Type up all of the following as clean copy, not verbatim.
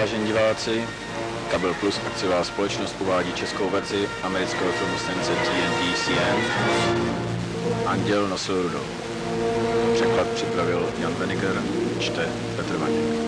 Vážení diváci, Kabel Plus akciová společnost uvádí českou verzi amerického filmu stanice TNT-CN Anděl, nosil, rudou. Překlad připravil Jan Veniger, čte Petr Vaněk.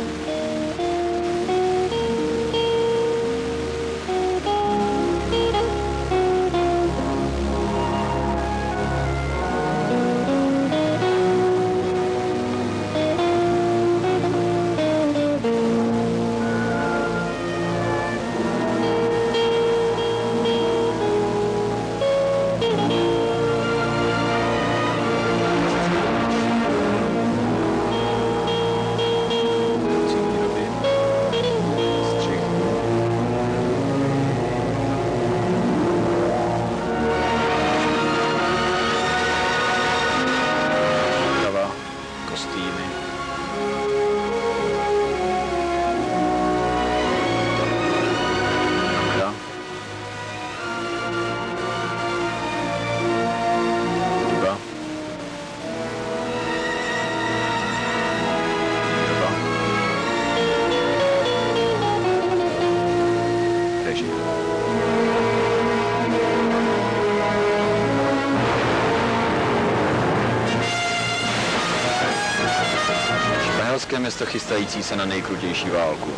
Město chystající se na nejkrutější válku,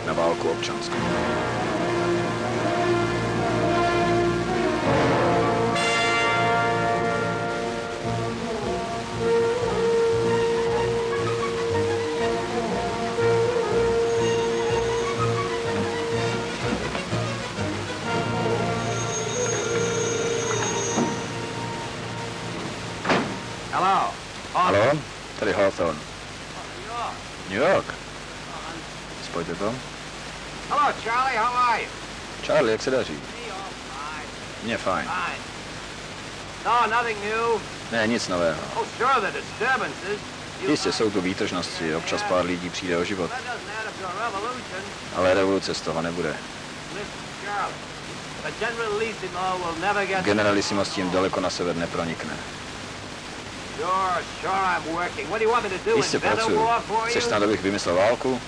na válku občanskou. Haló, tady Hawthorne. New York. Spojte to. Hello, Charlie, how are you? Charlie, jak se daří? Mně fajn. No, nothing new. Ne, nic nového. Oh, sure, the disturbances. Jistě jsou tu výtržnosti, občas pár lidí přijde o život. Ale revoluce z toho nebude. Generalissimo s tím daleko na sever nepronikne. Jistě pracuji. Chceš snad, abych vymyslel válku?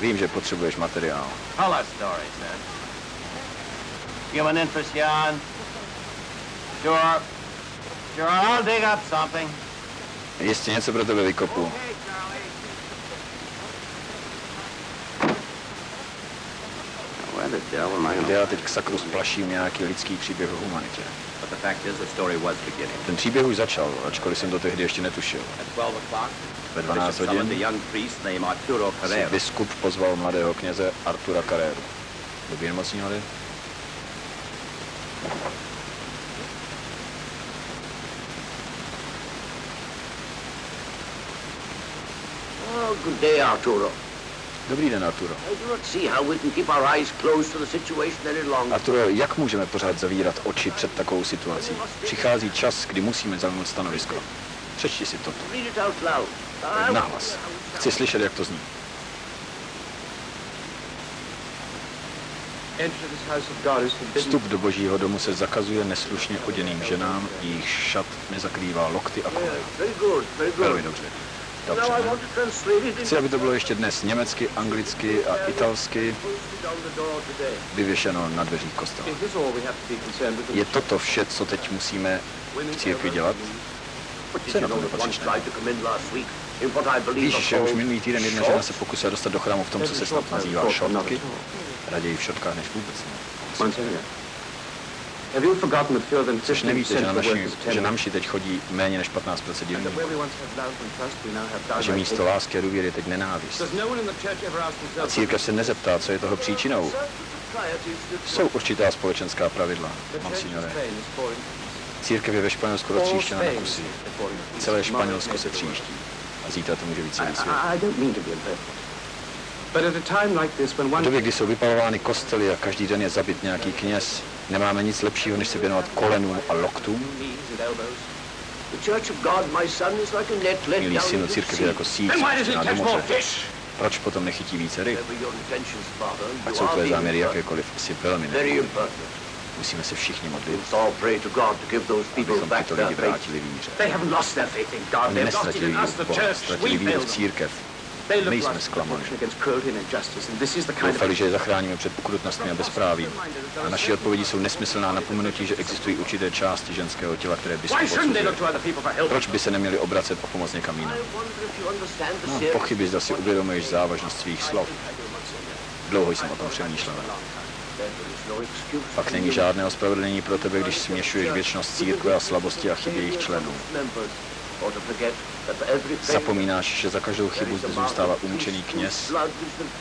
Vím, že potřebuješ materiál. Jistě něco pro tebe vykopu. Kde já teď k sakru splaším nějaký lidský příběh o humanitě. Ten příběh už začal, ačkoliv jsem to tehdy ještě netušil. Ve 12 hodin si biskup pozval mladého kněze Artura Carreru. Dobrý nemocní, mladý? Oh, good day, Arturo. Dobrý den, Arturo. Arturo, jak můžeme pořád zavírat oči před takovou situací? Přichází čas, kdy musíme zaujmout stanovisko. Přečti si to. Nahlas. Chci slyšet, jak to zní. Vstup do Božího domu se zakazuje neslušně oděným ženám, jejich šat nezakrývá lokty a kolena. Velmi dobře. Dobře. Chci, aby to bylo ještě dnes německy, anglicky a italsky vyvěšeno na dveřích kostela. Je toto vše, co teď musíme v církvi dělat? Co je na tom patřičné? Víš, že už minulý týden jedna žena se pokusila dostat do chrámu v tom, co se snad nazývá šotky? Raději v šotkách než vůbec ne. Což nevíte, že na mši teď chodí méně než 15% divníků. A že místo lásky a důvěry je teď nenávist. A církev se nezeptá, co je toho příčinou. Jsou určitá společenská pravidla, monsignore. Církev je ve Španělsku roztříštěna na kusy. Celé Španělsko se tříští. A zítra to může být celý svět. V době, kdy jsou vypalovány kostely a každý den je zabit nějaký kněz, nemáme nic lepšího, než se věnovat kolenům a loktům? Milý synu, církev je jako síť na moře. Proč potom nechytí více ryb? Ať jsou tvé záměry jakékoliv, si velmi nepohodlný. Musíme se všichni modlit, Let's all pray to God to give those people abychom back tyto their lidi faith. vrátili víře. They haven't lost their faith in God. Oni They've lost it nestratili in víru us, the v Boha, church. ztratili We víru failed v them. církev. They My looked jsme like zklamali. protection against cruelty and injustice, and this is the kind Doufali, of... že je zachráníme před ukrutnostmi a bezprávím. A naše odpovědi jsou nesmyslná napomenutí, že existují určité části ženského těla, které biskup Why shouldn't they odsuzuje. look to other people for help? Proč by se neměli obracet o pomoc někam jinam? Mám pochyby, zda si uvědomuješ závažnost svých slov. Dlouho jsem o tom přemýšlel. Pak není žádné ospravedlnění pro tebe, když směšuješ věčnost církve a slabosti a chyby jejich členů. Zapomínáš, že za každou chybu zde zůstává umučený kněz,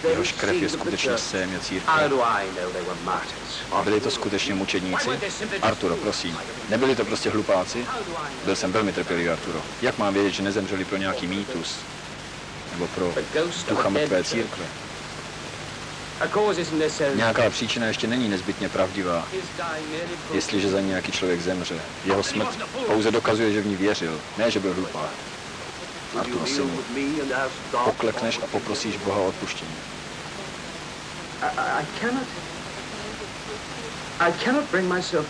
jehož krev je skutečně sémě církve. Byli to skutečně mučedníci? Arturo, prosím, nebyli to prostě hlupáci? Byl jsem velmi trpělivý, Arturo. Jak mám vědět, že nezemřeli pro nějaký mýtus? Nebo pro ducha mrtvé církve? Nějaká příčina ještě není nezbytně pravdivá. Jestliže za ní nějaký člověk zemře, jeho smrt pouze dokazuje, že v ní věřil, ne, že byl hlupák. Arturo, synu, poklekneš a poprosíš Boha o odpuštění.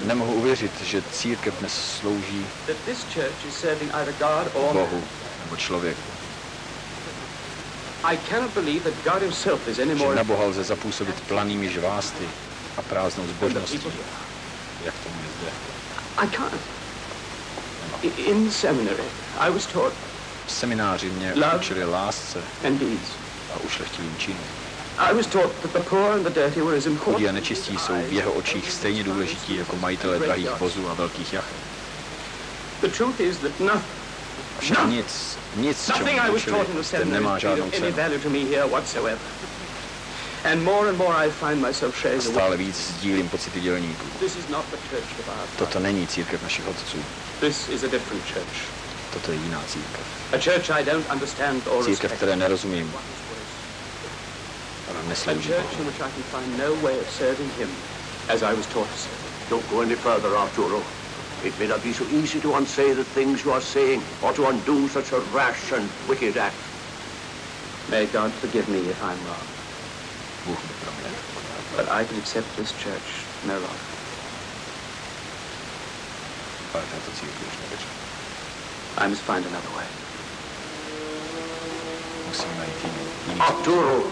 Nemohu uvěřit, že církev dnes slouží Bohu nebo člověku. Že na Boha lze zapůsobit planými žvásty a prázdnou zbožností, jak tomu je zde. V semináři mě učili lásce a ušlechtilým činům. Chudí a nečistí jsou v jeho očích stejně důležití jako majitelé drahých vozů a velkých jacht. Však nic, čemu učili, zde nemá žádnou cenu. A stále víc sdílím pocity dělníků. Toto není církev našich otců. Toto je jiná církev. Církev, které nerozumím, ale neslouží Bohu. Don't go any further, Arturo. It may not be so easy to unsay the things you are saying, or to undo such a rash and wicked act. May God forgive me if I'm wrong. Bůh mi promiň. But I can accept this church no longer. Ale tato církev už nevěřím. I must find another way. Musím najít jiný Arturo!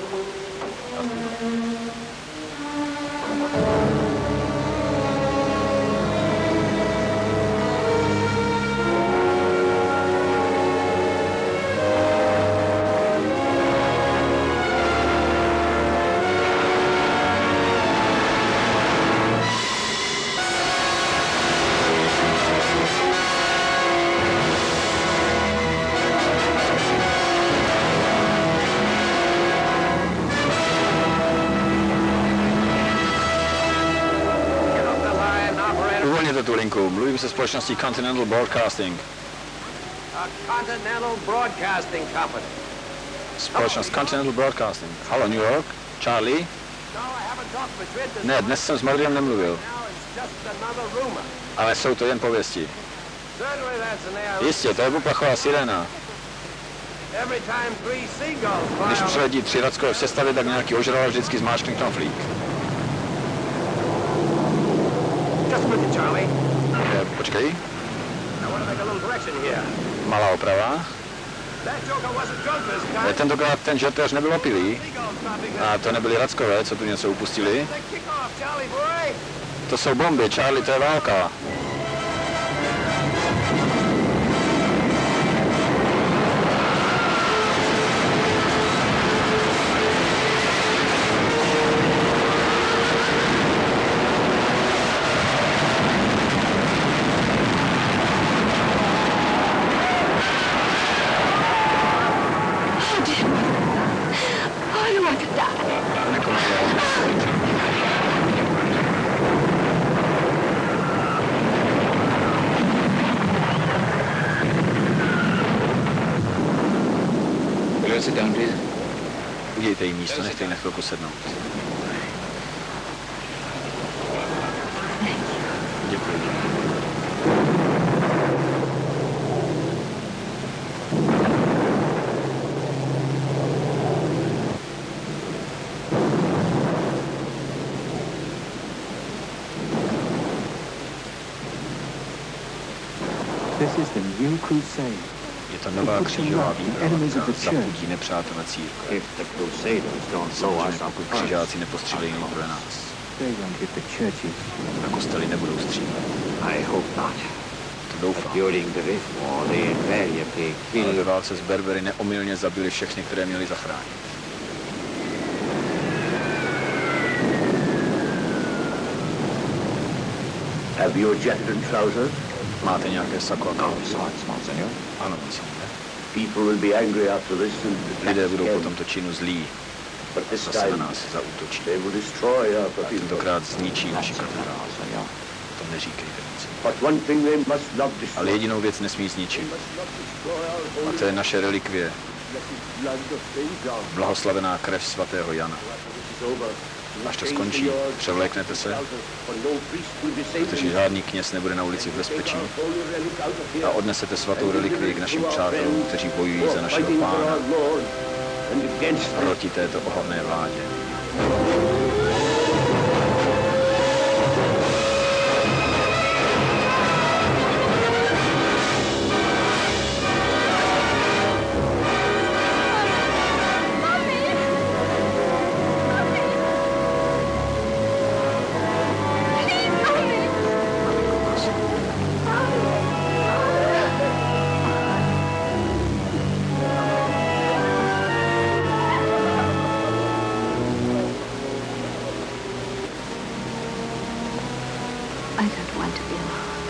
tu linku. Mluvím se společností Continental Broadcasting. Continental Broadcasting Company. Společnost Continental Broadcasting. Halo, New York? Charlie? Ne, dnes jsem s Madriem nemluvil. Ale jsou to jen pověsti. Jistě, to je poplachová sirena. Když přiletí 3 rackové v sestavě, tak nějaký ožrala vždycky zmáčkne knoflík. Počkej. Malá oprava. Tentokrát ten žertéř nebyl opilý. A to nebyli rackové, co tu něco upustili. To jsou bomby, Charlie, to je válka. Udějte jí místo, nechte jí na chvilku sednout. Děkuji. Je to nová křížová výprava, která zapudí nepřátele církve. Samozřejmě, pokud křižáci nepostřílejí nejprve nás. A kostely nebudou střílet. To doufám. Ale ve válce s Berbery neomylně zabili všechny, které měli zachránit. Have you a jacket and trousers? Máte nějaké sako a kalhoty? Ano, myslím. People will be angry after this and Lidé budou po tomto činu zlí. Zase na nás zaútočí. they will destroy our A cathedral. tentokrát zničí naši katedrálu. To neříkejte nic. But one thing they must not destroy. Ale jedinou věc nesmí zničit. A to je naše relikvie. Blahoslavená krev svatého Jana. Až to skončí, převléknete se, protože žádný kněz nebude na ulici v bezpečí a odnesete svatou relikvii k našim přátelům, kteří bojují za našeho Pána proti této ohavné vládě.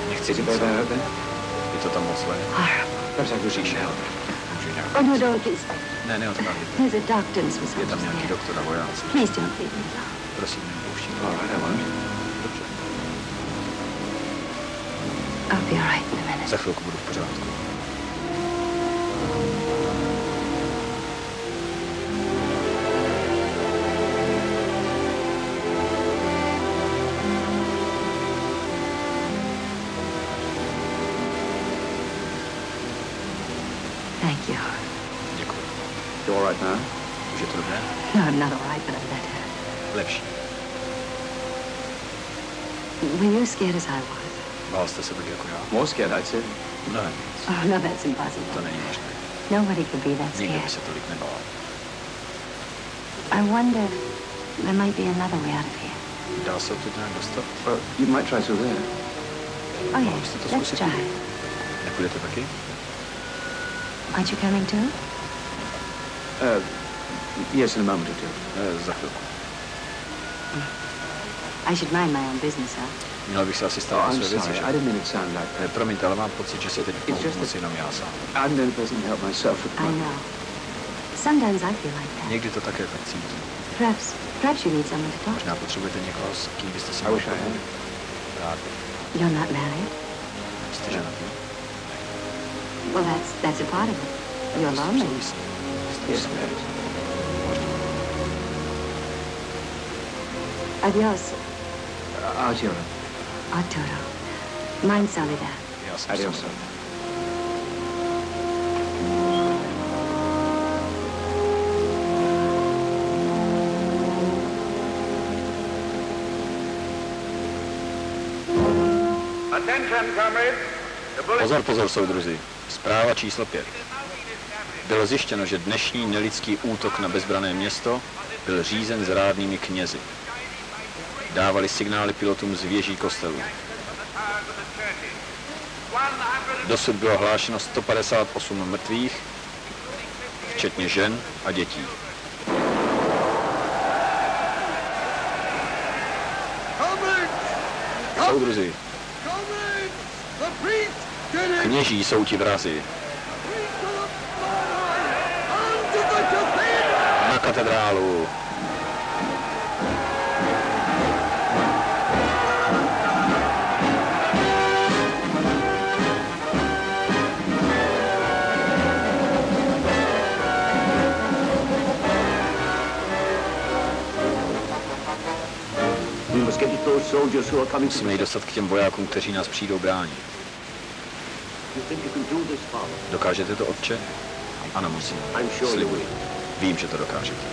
Nechci říct, je to tam moc zlé. Příšel. Oh, no, don't, please. Ne, neodcházíte. There's a doctor and some Je tam soldiers nějaký there. doktor a vojáci. Please don't leave me alone. Prosím, nepouštím. Dobře. I'll be all right in a minute. Za chvilku budu v pořádku. Thank you. Děkuji. You all right now? Už je to dobré? No, I'm not all right, but I'm better. Lepší. Were you as scared as I was? Bál jste se tak jako já? More scared, I'd say. Mnohem víc. Oh, no, that's impossible. To není možné. Nobody could be that Nikdo by scared. se tolik nebál. I wonder, there might be another way out of here. Dá se odtud nějak dostat? Well, you might try through there. Oh, Mohl yes, byste to let's zkusit? try. Nepůjdete taky? Aren't you coming too? Yes, in a moment or two. Za chvilku. I should mind my own business, huh? Měl bych se asi starat o I'm své věci, sorry. že? I didn't mean it sound like that. Promiňte, ale mám pocit, že si teď It's mohu just pomoci jenom já sám. I'm the only person to help myself at the I moment. know. Sometimes I feel like that. Někdy to také tak cítím. Perhaps you need someone to talk to. Možná potřebujete někoho, s kým byste si I mohli wish I had. pohovořit. Rád bych. You're not married? Jste ženatý? Well, that's a part of it. You're lonely. Souvisí. Yes, perhaps. Adios, Arturo. Arturo. Mind Soledad. Já jsem Adios, sám. sir. Pozor, pozor, soudruzi. Zpráva číslo 5. Bylo zjištěno, že dnešní nelidský útok na bezbrané město byl řízen zrádnými knězi. Dávali signály pilotům z věží kostelů. Dosud bylo hlášeno 158 mrtvých, včetně žen a dětí. Soudruzi, kněží jsou ti vrazi. Na katedrálu. Musíme jít dostat k těm vojákům, kteří nás přijdou bránit. Dokážete to, otče? Ano, musím. Slibuji. Vím, že to dokážete.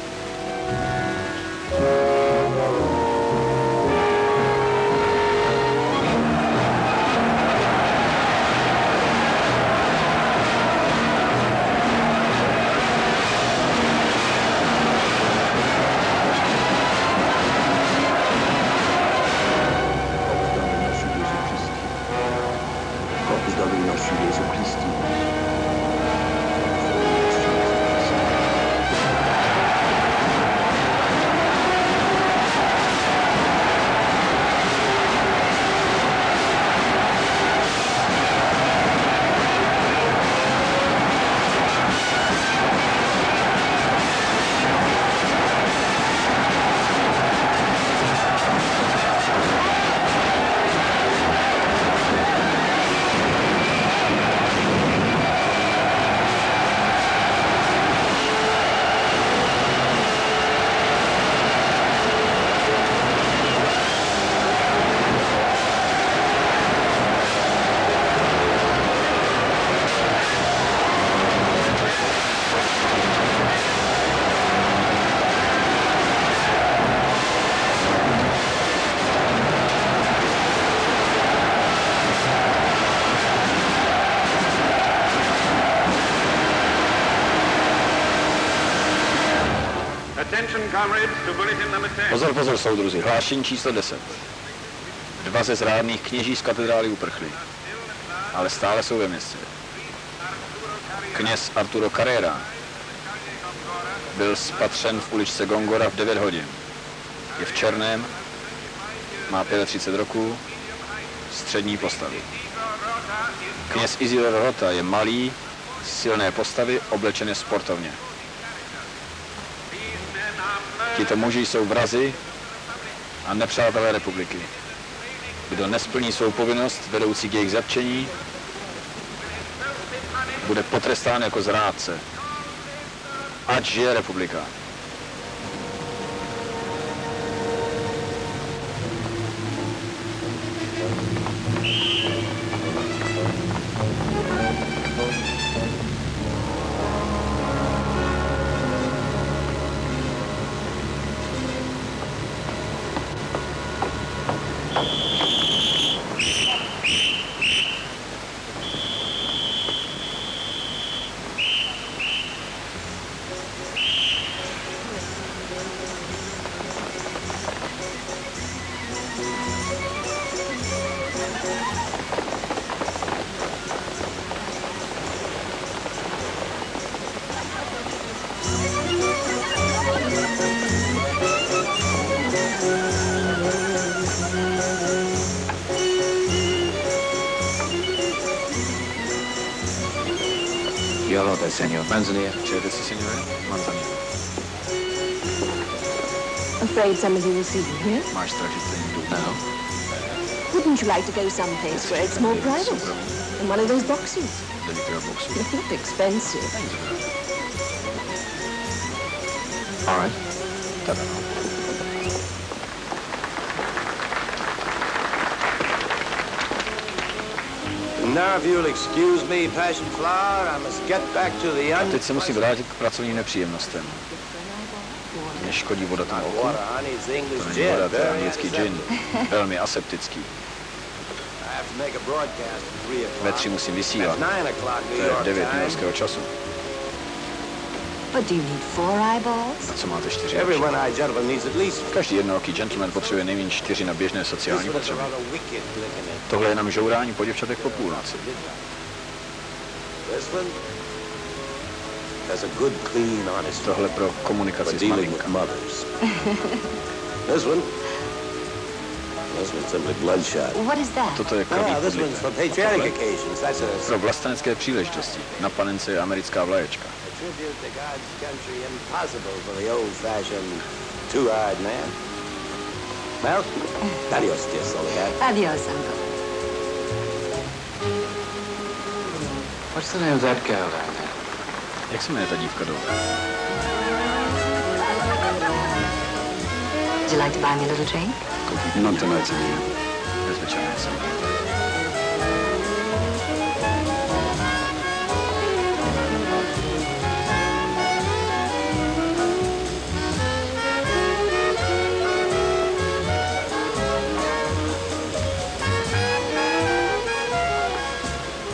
Pozor, pozor, soudruzi, hlášení číslo 10. 2 ze zrádných kněží z katedrály uprchli, ale stále jsou ve městě. Kněz Arturo Carrera byl spatřen v uličce Gongora v 9 hodin. Je v černém, má 35 roků, střední postavy. Kněz Rota je malý, silné postavy, oblečený sportovně. Tito muži jsou vrazi a nepřátelé republiky. Kdo nesplní svou povinnost vedoucí k jejich zatčení, bude potrestán jako zrádce. Ať žije republika. Señor Manzanilla, Chévez, signore, Manzanilla. Afraid some of you will see you here? Máš strach, že se někdo uvidí? Wouldn't you like to go someplace where it's more private? In one of those boxes? Not expensive. All right. Now, if you'll excuse me, passion flower, I must get back to the A teď se musím vrátit k pracovním nepříjemnostem. Mně škodí voda na oku. To není voda, to je anglický gin. Velmi aseptický. Ve 3 musím vysílat. To je v 9 newyorského času. But do you need 4 eyeballs? A co máte 4 oči? Každý jednooký gentleman potřebuje nejméně 4 na běžné sociální potřeby. Tohle je nám žourání po děvčatech po půlnoci. Tohle pro komunikaci s maminkami. What is that? Toto je krví pro vlastenecké příležitosti. Na panence je americká vlaječka. Tribute to God's country impossible for the old-fashioned, two-eyed man. Well, adios, dear Soledad. Adios, uncle. What's the name of that girl down there? Jak se jmenuje ta dívka dole? Would you like to buy me a little drink? Mám to najcený. Nezvyčajně jsem.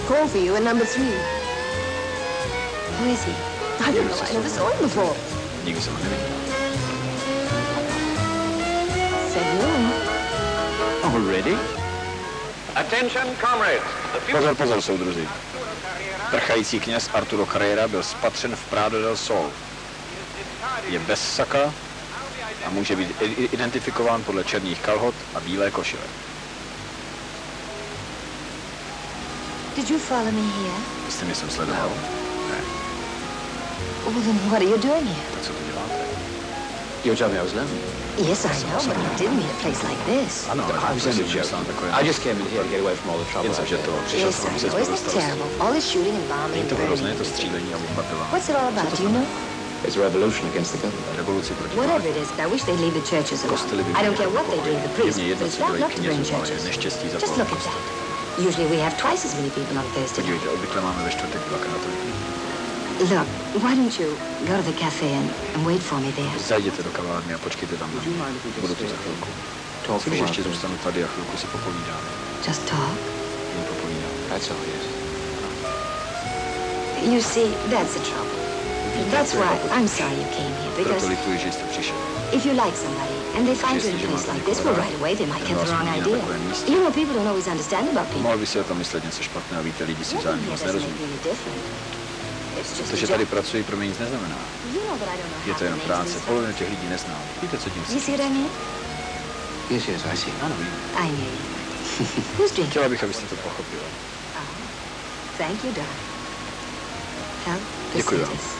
Call for you in number 3. Who is he? I don't know. I never saw him before. Nikdy jsem ho neviděl. Senor. Already? Attention, comrades. Pozor, pozor, soudruzi. Prchající kněz Arturo Carrera byl spatřen v Prado del Sol. Je bez saka a může být identifikován podle černých kalhot a bílé košile. Did you follow me here? Jste mě sem sledoval? Ne. Well, then what are you doing here? Tak co tu děláte? You told me I was lonely. Yes, I know, but you didn't mean a place like this. Ano, ale I was only joking. I just came in here to get away from all the trouble. Jen jsem, že to přišel Yes, jsem I se know. Isn't it starosti. terrible? All this shooting and bombing Není and to hrozné, burning. to střílení a bombardování. What's it all about, do you know? It's a revolution against the government. Revoluci proti Whatever it is, I wish they'd leave the churches alone. Kostely by I don't care what they do to the priests, Jedině but jedno, it's co bad dělají enough to burn knězům, ale je churches. neštěstí za Just look at that. Usually we have twice as many people on Thursday night. Podívejte, obvykle máme ve čtvrtek 2x tolik. Look, why don't you go to the cafe and wait for me there? Zajděte do kavárny a počkejte tam na mě. Budu tu za chvilku. Co když ještě zůstanu tady a chvilku si popovídáme? Just talk. Jen popovídáme. That's all, yes. You see, that's the trouble. That's why I'm sorry you came here, because Proto lituji, že jste přišel. if you like somebody and they find you in a place like this, well, right away they might get the wrong idea. You know, people don't always understand about people. Mohl by si o tom myslet něco špatného, víte, lidi si vzájemně moc nerozumí. To, že tady pracuji, pro mě nic neznamená. Je to jenom práce, polovinu těch lidí neznám. Víte, co tím You see what I mean? Yes, yes, I see. Ano, vím. I knew you. Who's drinking? Chtěla bych, abyste to pochopila. Thank you, darling. Help, Děkuji vám. Pesetis.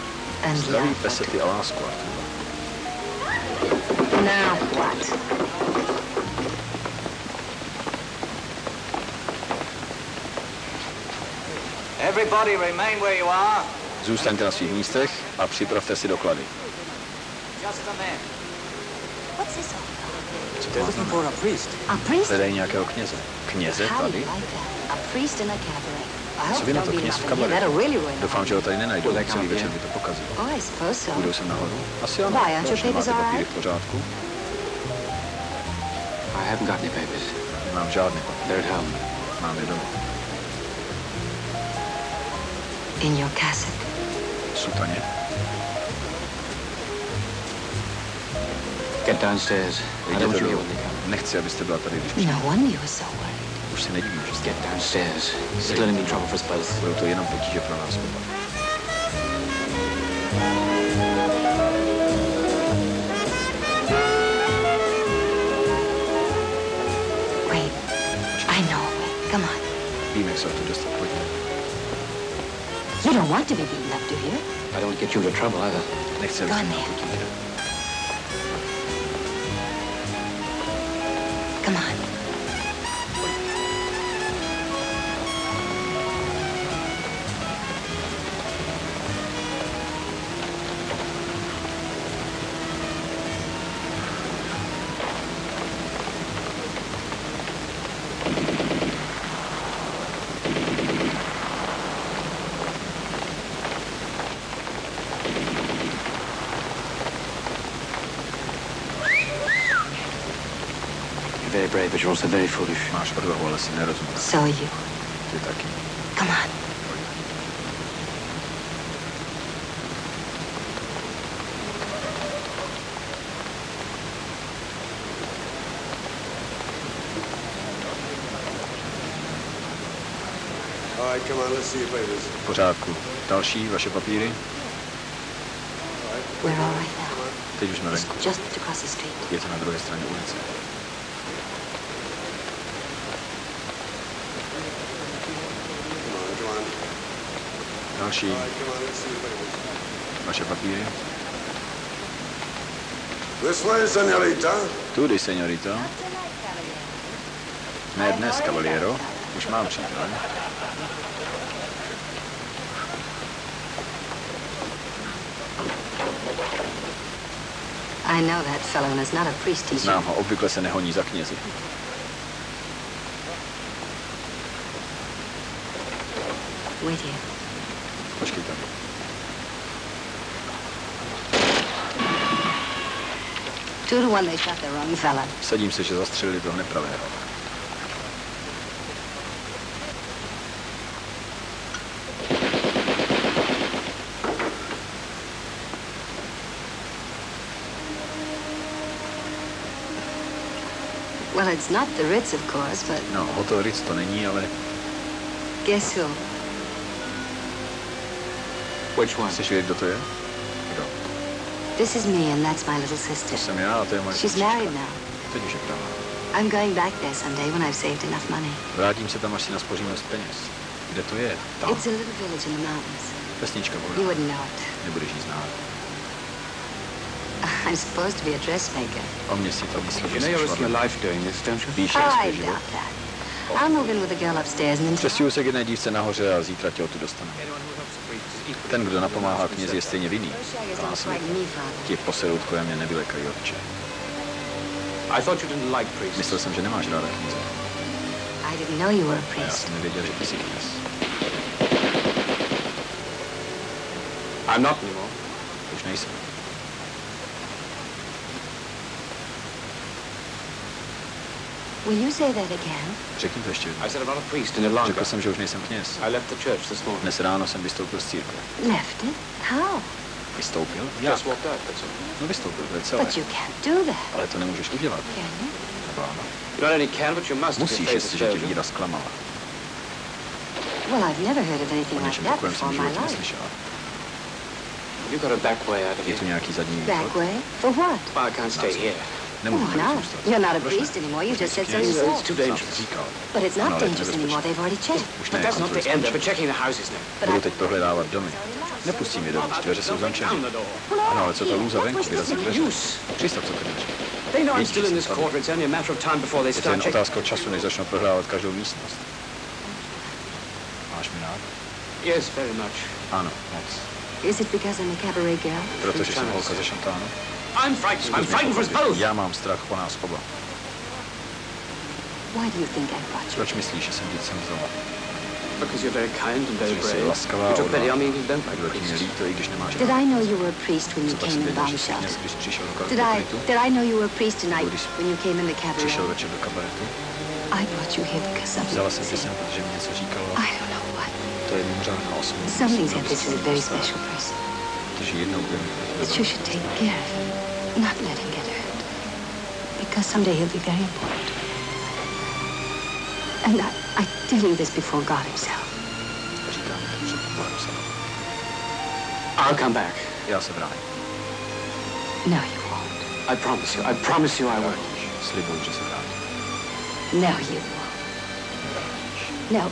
And Zdraví, love. pesety a lásku, Arturo. Now what? Everybody remain where you are. Zůstaňte na svých místech a připravte si doklady. Just a minute. What's this all about? Co to má znamenat? For a priest. A priest? Hledají nějakého kněze. Kněze How do tady? you like that? A priest in a cabaret. I Co hope vy na don't to, beat him kněz up v in here. kabaretu? That'll really ruin the Doufám, že ho tady nenajdou. Well, they Celý can't, večer yeah. by to pokazí. Oh, I suppose so. Půjdou sem nahoru? Asi ano. Why, aren't your Proč papers nemáte all papíry right? v pořádku? I haven't got any papers. Nemám žádný papír. They're at home. Mám je doma. In your cassock. Sutaně. Get downstairs. I don't want you here when they come. Nechci, abyste byla tady, když přijde. No wonder you were so worried. Už se nedivím, že jste. Get downstairs. It's going to mean trouble for us both. Budou to jenom potíže pro nás oba. Wait. I know a way. Come on. Vím, jak se o to dostat. Pojďte. You don't want to be beaten up, do you? I don't get you into trouble either. Nechci, abyste Gone měla there. potíže. Come on. You're very brave, but you're also very foolish. Máš odvahu, ale si nerozumím. So you. Ty taky. Come on. All right, come on, let's see your papers. V pořádku. Další, vaše papíry? We're all right now. Teď už jsme venku. Just across the street. Je to na druhé straně ulice. Come on. Další, All right, come on, let's see your papers. vaše papíry? This way, señorita. Tudy, señorito. Ne dnes, cavaliero. Už mám přítele. I know that fellow, and it's not a priest he's... Znám ho, obvykle se nehoní za knězi. Wait here. Počkej tam. Two to one, they shot the wrong fella. Sadím se, že zastřelili toho nepravého. Well, it's not the Ritz, of course, but No, hotel Ritz to není, ale guess who? Which one? chceš vědět, kdo to je? Kdo? This is me, and that's my little To sister. jsem já a to je moje She's sestřička. married now. Teď už je pravá. I'm going back there someday when I've saved enough money. Vrátím se tam, až si naspořím dost peněz. Kde to je? Tam. It's a little village in the mountains. Vesnička You voda. wouldn't know it. Nebudeš ji znát. I'm supposed to be a dressmaker. O mě si to myslí, You že know jsi you're risking your švadla. life doing this, don't you? Víš, Oh, jak I svůj život. doubt that. I'll move in with the girl upstairs and then... Přestěhuji se k jedné dívce nahoře a zítra tě odtud dostanu. Ten, kdo napomáhá knězi, je stejně vinný. To nás Like me, father. ti poseroutkově mě nevylekají otče. I thought you didn't like priests. Myslel jsem, že nemáš ráda kněze. I didn't know you were a A já priest. jsem nevěděl, že ty jsi kněz. I'm not anymore. Už nejsem. Will you say that again? Řekni to ještě jednou. I said I'm not a priest any longer. Řekl jsem, že už nejsem kněz. I left the church this morning. Dnes ráno jsem vystoupil z církve. Left it? How? Vystoupil? Jak? No vystoupil, to je celé. But you can't do that, Ale to nemůžeš udělat. can you? Nebo ano. You not only can, but you must. Musíš, jestliže tě víra zklamala. Well, I've never heard of anything O like něčem that takovém jsem before v in my životě life. neslyšela. You got a back way out of Je here. tu nějaký zadní Back východ? way? For what? Well, I can't stay here. Nemůžu Why tady not? zůstat. You're not a Proč ne? priest anymore. You just said so Kněz. yourself. It's too Sám dangerous. to říkal. But it's Ano, not ale je to dangerous anymore. They've already checked. Už But ne, that's not kontroly the end. They're skončily. checking the houses now. But Budu I... teď prohledávat domy. Nepustím je dovnitř, dveře jsou zamčené. Ano, ale co ta lůza venku, vyrazí dveře. Přistav se dveře. They know I'm still in this quarter. It's only a matter of time before they Je to jen start checking. otázka času, než začnou prohledávat každou místnost. Máš mi rád? Yes, very much. Ano, moc. Is it because I'm a cabaret girl? Protože jsem holka ze šantánu. I'm frightened. I'm frightened for us both. Já mám strach o nás oba. Why do you think I brought you? Proč myslíš, že jsem tě sem vzala? Because you're very kind and very Protože jsi brave. laskavá You a took pity on me. You odvážná. don't A like bylo ti mě priests. líto, i když nemáš Did rád. I know you were a priest when you Co pak came si in the věděl, bomb že jsi kněz, shelter? když přišel do Did I kabaretu? know you were a priest tonight Když when you came in the Přišel cabaret? večer do kabaretu. I brought you here because something Vzala jsem tě said. sem, protože mi něco říkalo. I don't know what. To je mimořádná osoba. Something said this is a very special person. Protože jednou budeme. That you should take care of him, not let him get hurt. Because someday he'll be very important. And I tell you this before God himself. Říkám to před Bohem samým. I'll come back. Já se vrátím. No, you won't. I promise you. I promise you I will. Slibuju, že se vrátím. No, you won't. No,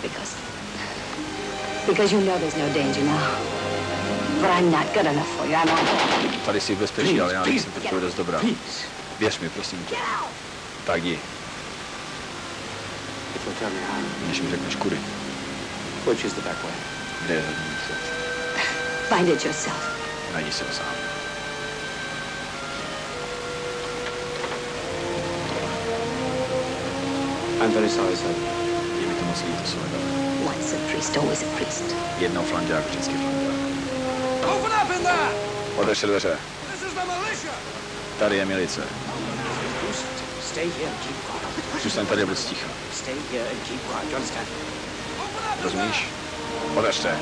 because you know there's no danger now. But I'm not good enough for you. I'm on hold. Tady jsi v bezpečí, ale já nejsem pro tebe dost dobrá. Věř mi, prosím tě. Tak jdi, If you'll tell me how. než mi řekneš kudy. Which is the back way? Kde je zadní východ? Find it yourself. Najdi si ho sám. I'm very sorry, sir. Je mi to moc líto, Soledad. Once a priest, always a priest. Jednou flanďák, vždycky flanďák. Open up in there! Otevř dveře. This is the militia! Tady je milice. Stay here and keep quiet. Zůstaň tady a buď sticha. Stay here and keep quiet. You understand? Rozumíš? Otevřte.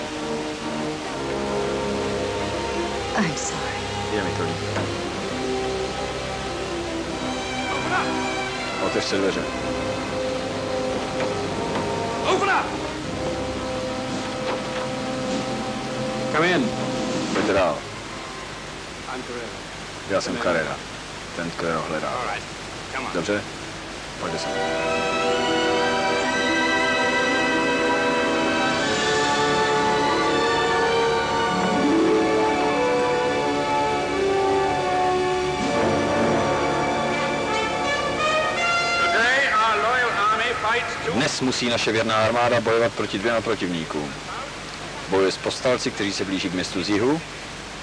I'm sorry. Je mi to líto. Otevřte dveře. Open up! Come in. Pojďte dál. I'm Carrera. Já jsem Carrera. Ten, kterého hledá. Dobře? Pojďte sem. Dnes musí naše věrná armáda bojovat proti dvěma protivníkům. Bojuje s povstalci, kteří se blíží k městu z jihu,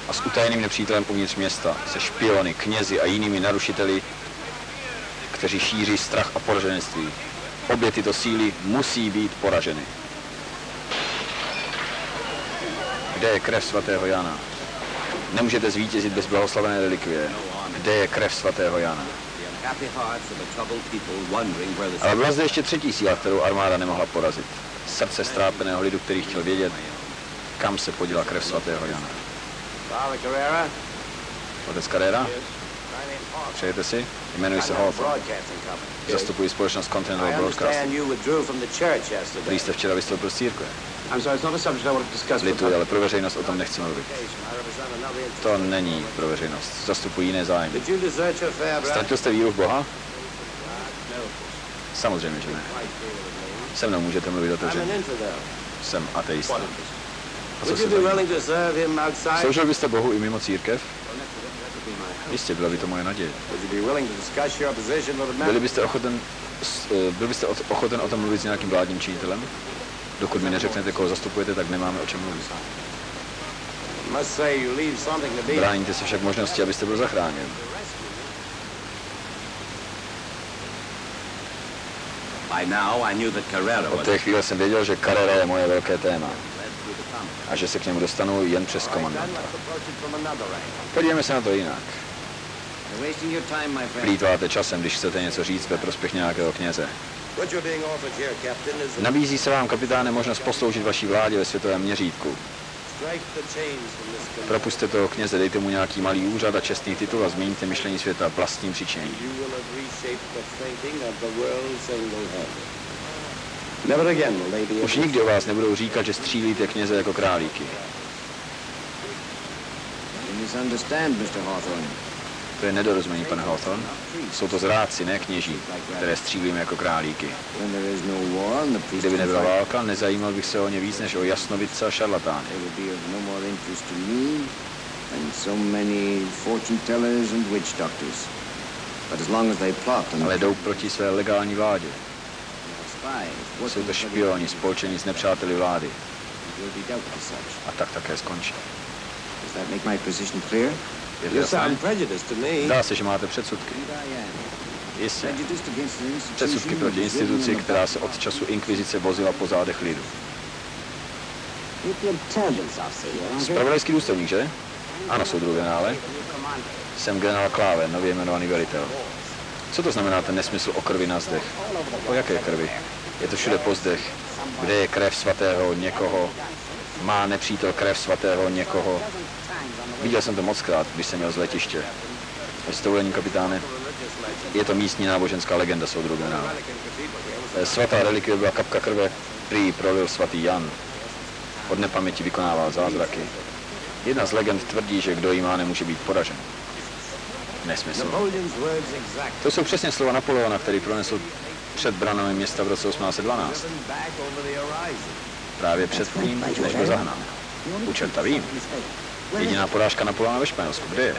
a s utajeným nepřítelem uvnitř města, se špiony, knězi a jinými narušiteli, kteří šíří strach a poraženství. Obě tyto síly musí být poraženy. Kde je krev svatého Jana? Nemůžete zvítězit bez blahoslavené relikvie. Kde je krev svatého Jana? Ale byla zde ještě třetí síla, kterou armáda nemohla porazit. Srdce ztrápeného lidu, který chtěl vědět, kam se poděla krev svatého Jana. Father Carrera? Otec Carrera? Přejete si? Jmenuji se Hall. Zastupuji společnost Continental Broadcasting. Prý jste včera vystoupil z církve. Lituji, ale pro veřejnost o tom nechci mluvit. To není pro veřejnost. Zastupuji jiné zájmy. Ztratil jste víru v Boha? Samozřejmě, že ne. Se mnou můžete mluvit otevřeně. Jsem ateista. A co si sloužil byste Bohu i mimo církev? Jistě, byla by to moje naděje. Byl byste ochoten o tom mluvit s nějakým vládním činitelem? Dokud mi neřeknete, koho zastupujete, tak nemáme o čem mluvit. Bráníte se však možnosti, abyste byl zachráněn. Od té chvíle jsem věděl, že Carrera je moje velké téma a že se k němu dostanu jen přes komandanta. Podívejme se na to jinak. Plýtváte časem, když chcete něco říct ve prospěch nějakého kněze. Nabízí se vám, kapitáne, možnost posloužit vaší vládě ve světovém měřítku. Propuste toho kněze, dejte mu nějaký malý úřad a čestný titul a změníte myšlení světa vlastním přičiněním. Už nikdy o vás nebudou říkat, že střílíte kněze jako králíky. To je nedorozumění, pane Hawthorne. Jsou to zrádci, ne kněží, které střílíme jako králíky. Kdyby nebyla válka, nezajímal bych se o ně víc než o jasnovidce a šarlatány. Ale jdou proti své legální vládě. Jsou to špioni spolčení s nepřáteli vlády. A tak také skončí. Je to jasné? Zdá se, že máte předsudky. Jistě. Předsudky proti instituci, která se od času inkvizice vozila po zádech lidu. Zpravodajský důstojník, že? Ano, soudruh generále. Jsem generál Kláve, nově jmenovaný velitel. Co to znamená ten nesmysl o krvi na zdech? O jaké krvi? Je to všude po zdech. Kde je krev svatého někoho? Má nepřítel krev svatého někoho? Viděl jsem to mockrát, když jsem měl z letiště. S dovolením, kapitáne, je to místní náboženská legenda, soudruh generále. Svatá relikvie byla kapka krve, prý prolil svatý Jan. Od nepaměti vykonával zázraky. Jedna z legend tvrdí, že kdo jí má, nemůže být poražen. Nesmysl. To jsou přesně slova Napoleona, který pronesl před branami města v roce 1812. Právě před tím, než byl zahnán. U čerta vím. Jediná porážka Napoleona ve Španělsku. Kde je?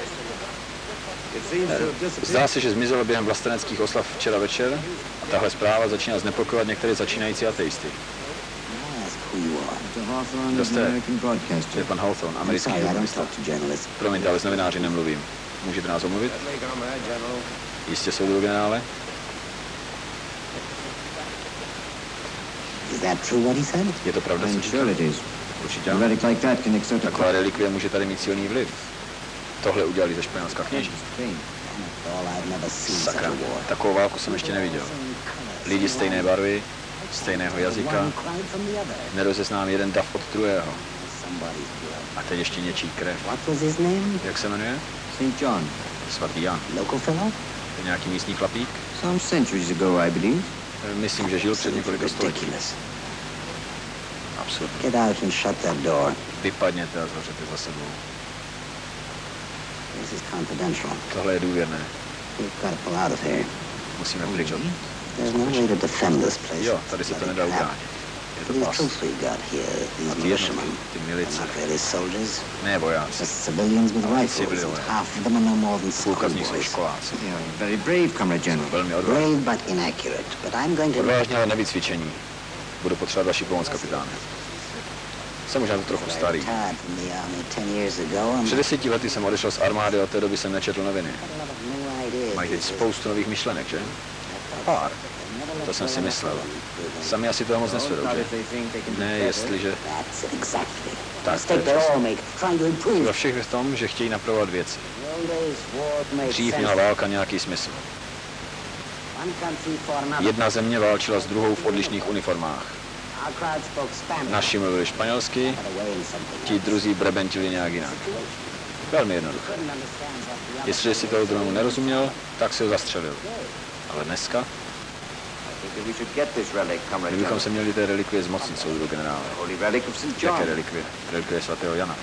Zdá se, že zmizelo během vlasteneckých oslav včera večer a tahle zpráva začíná znepokojovat některé začínající ateisty. Kdo jste? To je pan Hawthorne, americký žurnalista. Promiňte, ale s novináři nemluvím. Můžete nás omluvit? Jistě, soudruh generále. Je to pravda, co říkal? Určitě ano. Taková relikvie může tady mít silný vliv. Tohle udělali ze Španělska kněží. Sakra, takovou válku jsem ještě neviděl. Lidi stejné barvy, stejného jazyka, nerozeznám jeden dav od druhého. A teď ještě něčí krev. Jak se jmenuje? Svatý Jan. To nějaký místní chlapík? Myslím, že žil před několika století. Absurdní. Vypadněte a zavřete za sebou. Tohle je důvěrné. Musíme pryč. Jo, tady se to nedá ubránit. Je to pas. A ty jednotky, ty milice. Ne vojáci, ale civilové. Půlka z nich jsou školáci. Velmi odvážní. Odvážně, ale nevycvičení. Budu potřebovat vaši pomoc, kapitáne. Jsem možná to trochu starý. Před 10 lety jsem odešel z armády a od té doby jsem nečetl noviny. Mají teď spoustu nových myšlenek, že? Pár. To jsem si myslel. Sami asi toho moc nesvedou, že? Ne, jestliže... Tak, to je přesně. Chyba všech v tom, že chtějí napravovat věci. Dřív měla válka nějaký smysl. Jedna země válčila s druhou v odlišných uniformách. Naši mluvili španělsky, ti druzí brebentili nějak jinak. Velmi jednoduché. Jestliže si toho druhému nerozuměl, tak si ho zastřelil. Ale dneska? Kdybychom se měli té relikvie zmocnit, soudruh generále. Jaké relikvie? Relikvie svatého Jana.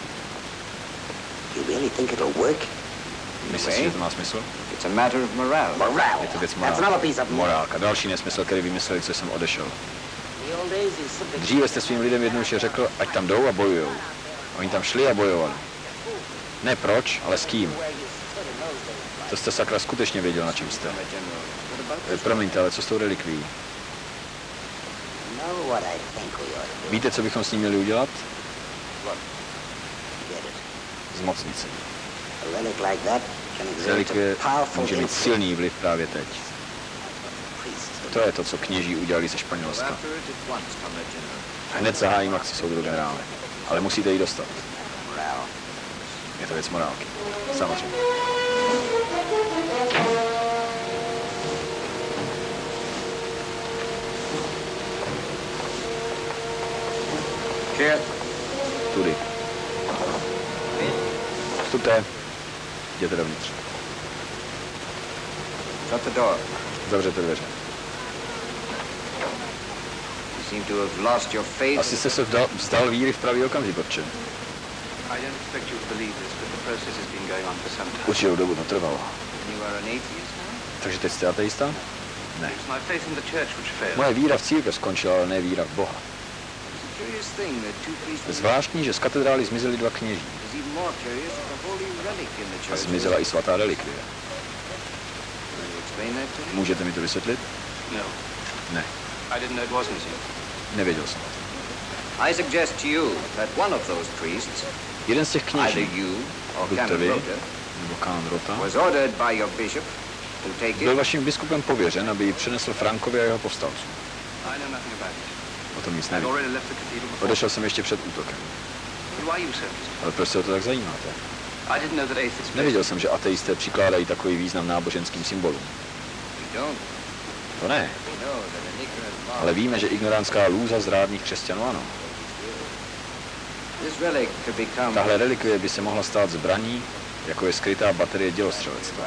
Myslíš si, že to má smysl? Je to věc morálka. Další nesmysl, který vymysleli, co jsem odešel. Dříve jste svým lidem jednoduše řekl, ať tam jdou a bojujou. Oni tam šli a bojovali. Ne proč, ale s kým. To jste sakra skutečně věděl, na čem jste. Promiňte, ale co s tou relikví? Víte, co bychom s ní měli udělat? Zmocnit se. Relikvie může mít silný vliv právě teď. To je to, co kněží udělali ze Španělska. Hned zahájím akci, soudruh generále. Ale musíte ji dostat. Je to věc morálky. Samozřejmě. Tudy. Vstupte, jděte dovnitř. Shut the door. Zavřete dveře. You seem to have lost your faith. Asi jste se vzdal víry v pravý okamžik, otče. I don't expect you to believe this, but the process has been going on for some time. Určitou dobu to trvalo. You are an atheist now? Takže teď jste ateista? Ne. It's my faith in the church which failed. Moje víra v církev skončila, ale ne víra v Boha. It's a curious thing that two priests. Zvláštní, že z katedrály zmizeli dva kněží. It's even more curious that the holy relic in the A church. zmizela i svatá relikvie. Can you explain that to me? Můžete mi to vysvětlit? No. Ne, I didn't know it was missing. nevěděl jsem. I suggest to you that one of those priests, Jeden z těch either kněží, you or buď to Canon vy, Rota, nebo Canon Rota, was ordered by your bishop to take byl it. vaším biskupem pověřen, aby ji přenesl Frankovi a jeho povstalcům. I know nothing about it. O tom nic I've nevím. already left the cathedral before. Odešel jsem ještě před útokem. But why are you so interested? Ale proč se o to tak zajímáte? I didn't know that atheists. Nevěděl jsem, že ateisté přikládají takový význam náboženským symbolům. We don't. To ne, We know that an ignorant mob. ale víme, že ignorantská lůza zrádných křesťanů ano. This relic could become. Tahle relikvie by se mohla stát zbraní, jako je skrytá baterie dělostřelectva.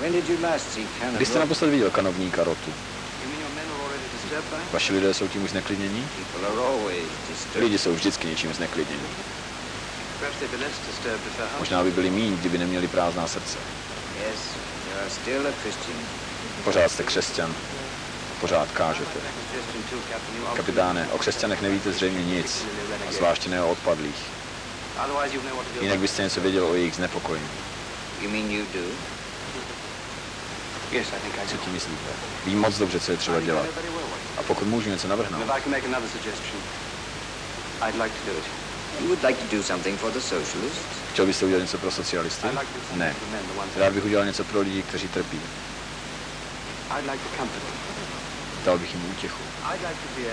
When did you last see Canon Kdy jste Rota? naposled viděl kanovníka Rotu? You mean your men are already disturbed by it? Vaši lidé jsou tím už zneklidnění? People are always disturbed. Lidi jsou vždycky něčím zneklidnění. Perhaps they'd be less disturbed if their hearts. Možná by byli míň, kdyby neměli prázdná srdce. Yes, you are still a Christian. Pořád jste křesťan. Pořád kážete. Christian too, Captain. You are. Kapitáne, o křesťanech nevíte zřejmě nic, a zvláště ne o odpadlých. Otherwise, you know what to do. Jinak byste něco věděl o jejich znepokojení. You mean you do? Yes, I think I Co do. tím myslíte? Vím moc dobře, co je třeba dělat. A pokud můžu něco navrhnout, If I can make another suggestion, I'd like to do it. You would like to do something for the socialists? chtěl byste udělat něco pro socialisty? I'd like to do something Ne. for men, the ones. Rád bych udělal něco pro lidi, kteří trpí. I'd like to comfort them. Dal bych jim útěchu. I'd like to be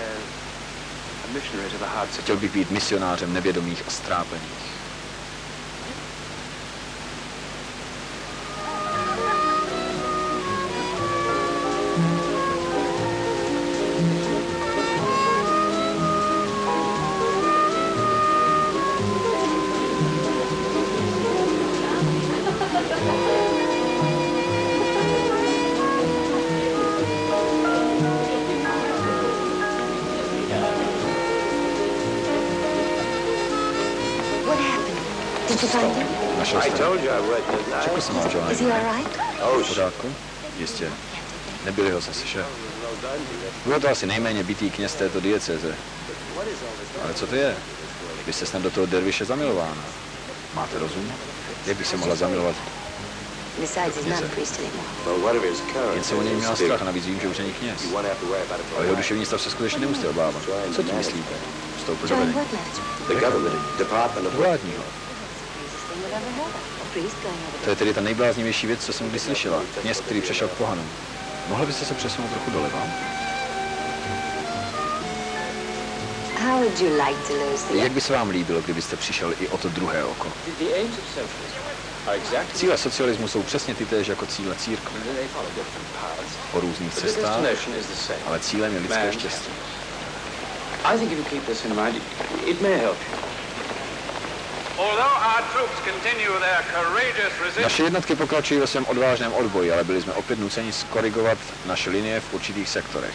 a missionary to the hearts of. Chtěl bych být misionářem nevědomých a strápených. Did you find him? Našel I jste? told you I would, didn't I? Řekl jsem vám, že ho Is he najdeme. all right? V pořádku? Jistě. Nebyli ho zase šéf. Byl to asi nejméně bitý kněz této diecéze. Ale co to je? Vy jste snad do toho derviše zamilována. Máte rozum? Jak bych se mohla zamilovat? Besides, he's not a priest anymore. Well, what of his Jen current? jsem o něj měla strach a navíc vím, že už není kněz. You won't have to worry about it for Ale a jeho while. duševní stav se skutečně nemusíte obávat. Co tím myslíte? Vstoupil do Join vedení. what management? The government department of Vládního. Thing we've ever heard of. A priest going over To je tedy ta nejbláznivější věc, co jsem kdy slyšela. Kněz, který přešel k pohanům. Mohla byste se přesunout trochu doleva? How would you like to lose the Jak by se vám líbilo, kdybyste přišel i o to druhé oko? The aims of socialism are exactly Cíle socialismu jsou přesně ty též jako cíle církve. they follow different paths. Po různých But the cestách, destination is the same. ale cílem je lidské Man. štěstí. I think if you keep this in mind, it may help you. Although our troops continue their courageous resistance, Naše jednotky pokračují ve svém odvážném odboji, ale byli jsme opět nuceni skorigovat naše linie v určitých sektorech.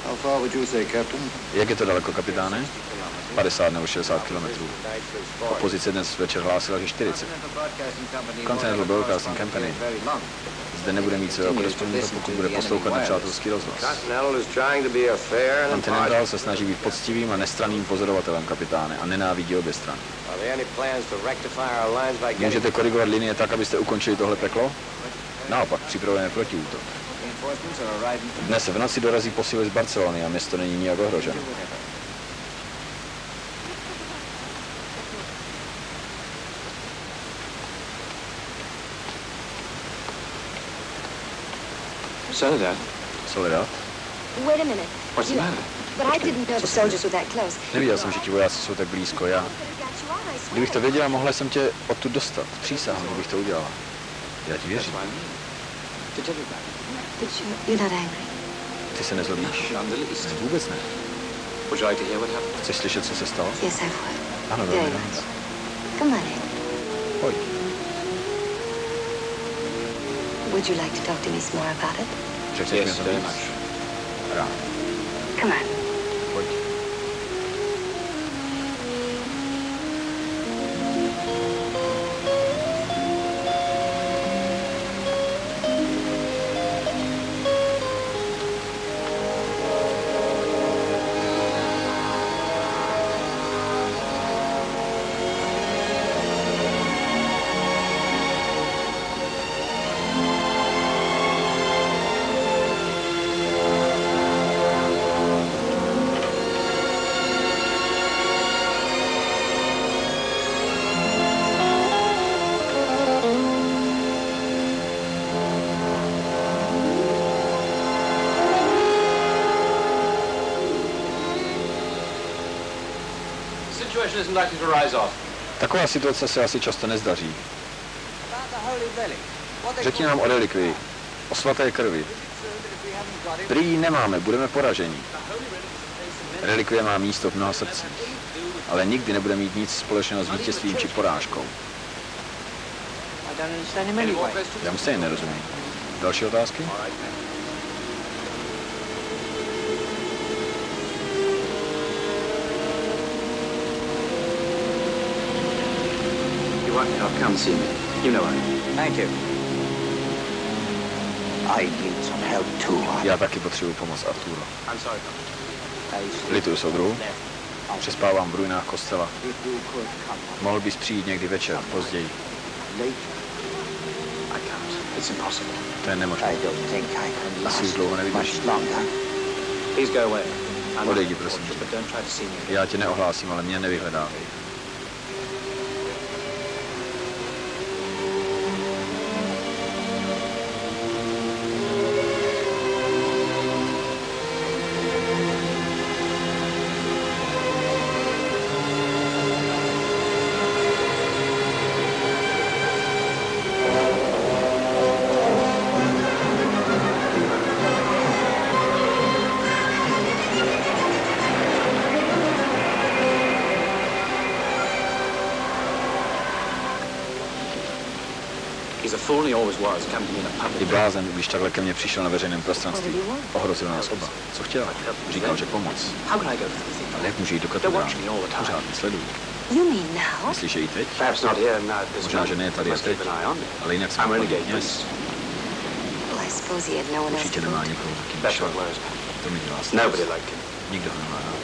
How far would you say, Captain? Jak je to daleko, kapitáne? 50 nebo 60 kilometrů. Opozice dnes večer hlásila, že 40. Continental Broadcasting Company zde nebude mít svého korespondenta, pokud bude poslouchat nepřátelský rozhlas. Continental is trying to be a fair and Continental se snaží být poctivým a nestranným pozorovatelem, kapitáne, a nenávidí obě strany. Are there any plans to rectify our lines by getting... Můžete korigovat linie tak, abyste ukončili tohle peklo? Naopak, připravujeme protiútok. Dnes v noci dorazí posily z Barcelony a město není nijak ohroženo. Soledad, Soledad? Wait a minute. what's the You- matter? But I didn't know the soldiers were that close. Neviděl jsem, že ti vojáci jsou tak blízko. Já, kdybych to věděla, mohla jsem tě odtud dostat. Přísahám, kdybych to udělala. Já ti věřím. To tell you about it. But you're not angry. Ty se nezlobíš? Not the least. Ne, vůbec ne. Would you like to hear what happened? Chceš slyšet, co se stalo? Yes, I would. Ano, velmi rád. Come on in. Pojď. Would you like to talk to me some more about it? Řekneš mi to very víc? much. Rád. Come on. Pojď. Taková situace se asi často nezdaří. Řekni nám o relikvii, o svaté krvi. Prý ji nemáme, budeme poraženi. Relikvie má místo v mnoha srdcích, ale nikdy nebude mít nic společného s vítězstvím či porážkou. Já mu stejně nerozumím. Další otázky? Come see me. You know I. Thank you. I need some help too. Já taky potřebuji pomoc, Arturo. I'm sorry. Lituju, soudruhu. Přespávám v ruinách kostela. Mohl bys přijít někdy večer, později. I can't. It's impossible. To je nemožné. Asi už dlouho nevydrží. Please go away. Odejdi, prosím. But don't try to see me. Já tě neohlásím, ale mě nevyhledávej. I blázen, když takhle ke mně přišel na veřejném prostranství. Ohrozil nás oba. Co chtěl? Říkal, že pomoc. Ale jak může jít do katedrály? Pořád mě sledují. Myslíš, že i teď? Možná, že ne tady a teď, ale jinak jsem chodil kněz. Určitě nemá někoho, kým vyšel. To mi dělá starost. Nikdo ho nemá rád.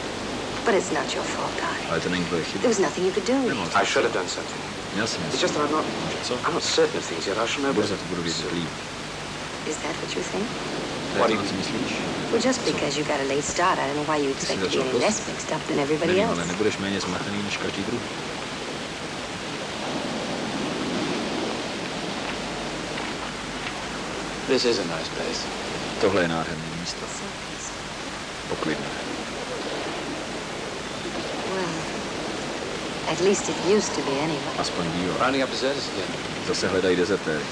Ale to není tvoje chyba. Nemohl jsem. Měl jsem něco. Může co? Brzo to budu vědět líp. To je to, co myslíš? Nevím, ale nebudeš méně zmatený než každý druhý. Tohle je nádherné místo. Poklidné. At least it used to be anyway. Aspoň bývá. Zase hledají dezertéry.